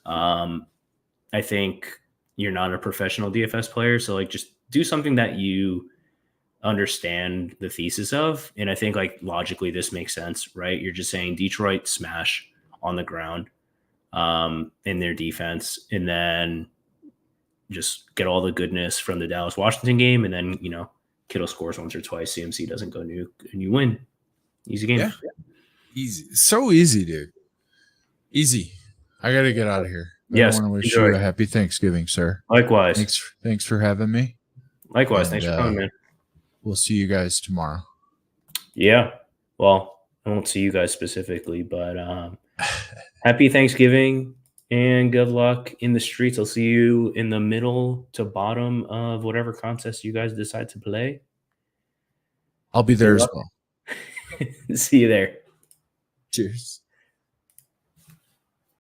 [SPEAKER 1] um, I think you're not a professional DFS player, so like just do something that you understand the thesis of. And I think like logically this makes sense, right? You're just saying Detroit smash on the ground in their defense, and then just get all the goodness from the Dallas Washington game, and then Kittle scores once or twice, CMC doesn't go nuke, and you win. Easy game.
[SPEAKER 2] Yeah. Easy. So easy, dude. Easy. I got to get out of here. I don't
[SPEAKER 1] Yes,
[SPEAKER 2] want to wish
[SPEAKER 1] enjoy.
[SPEAKER 2] you a happy Thanksgiving, sir.
[SPEAKER 1] Likewise.
[SPEAKER 2] Thanks for having me.
[SPEAKER 1] Likewise.
[SPEAKER 2] And
[SPEAKER 1] Thanks for coming, man.
[SPEAKER 2] we'll see you guys tomorrow.
[SPEAKER 1] Yeah. Well, I won't see you guys specifically, but happy Thanksgiving and good luck in the streets. I'll see you in the middle to bottom of whatever contest you guys decide to play.
[SPEAKER 2] I'll be
[SPEAKER 1] Good
[SPEAKER 2] there as
[SPEAKER 1] luck.
[SPEAKER 2] well.
[SPEAKER 1] See you there.
[SPEAKER 2] Cheers.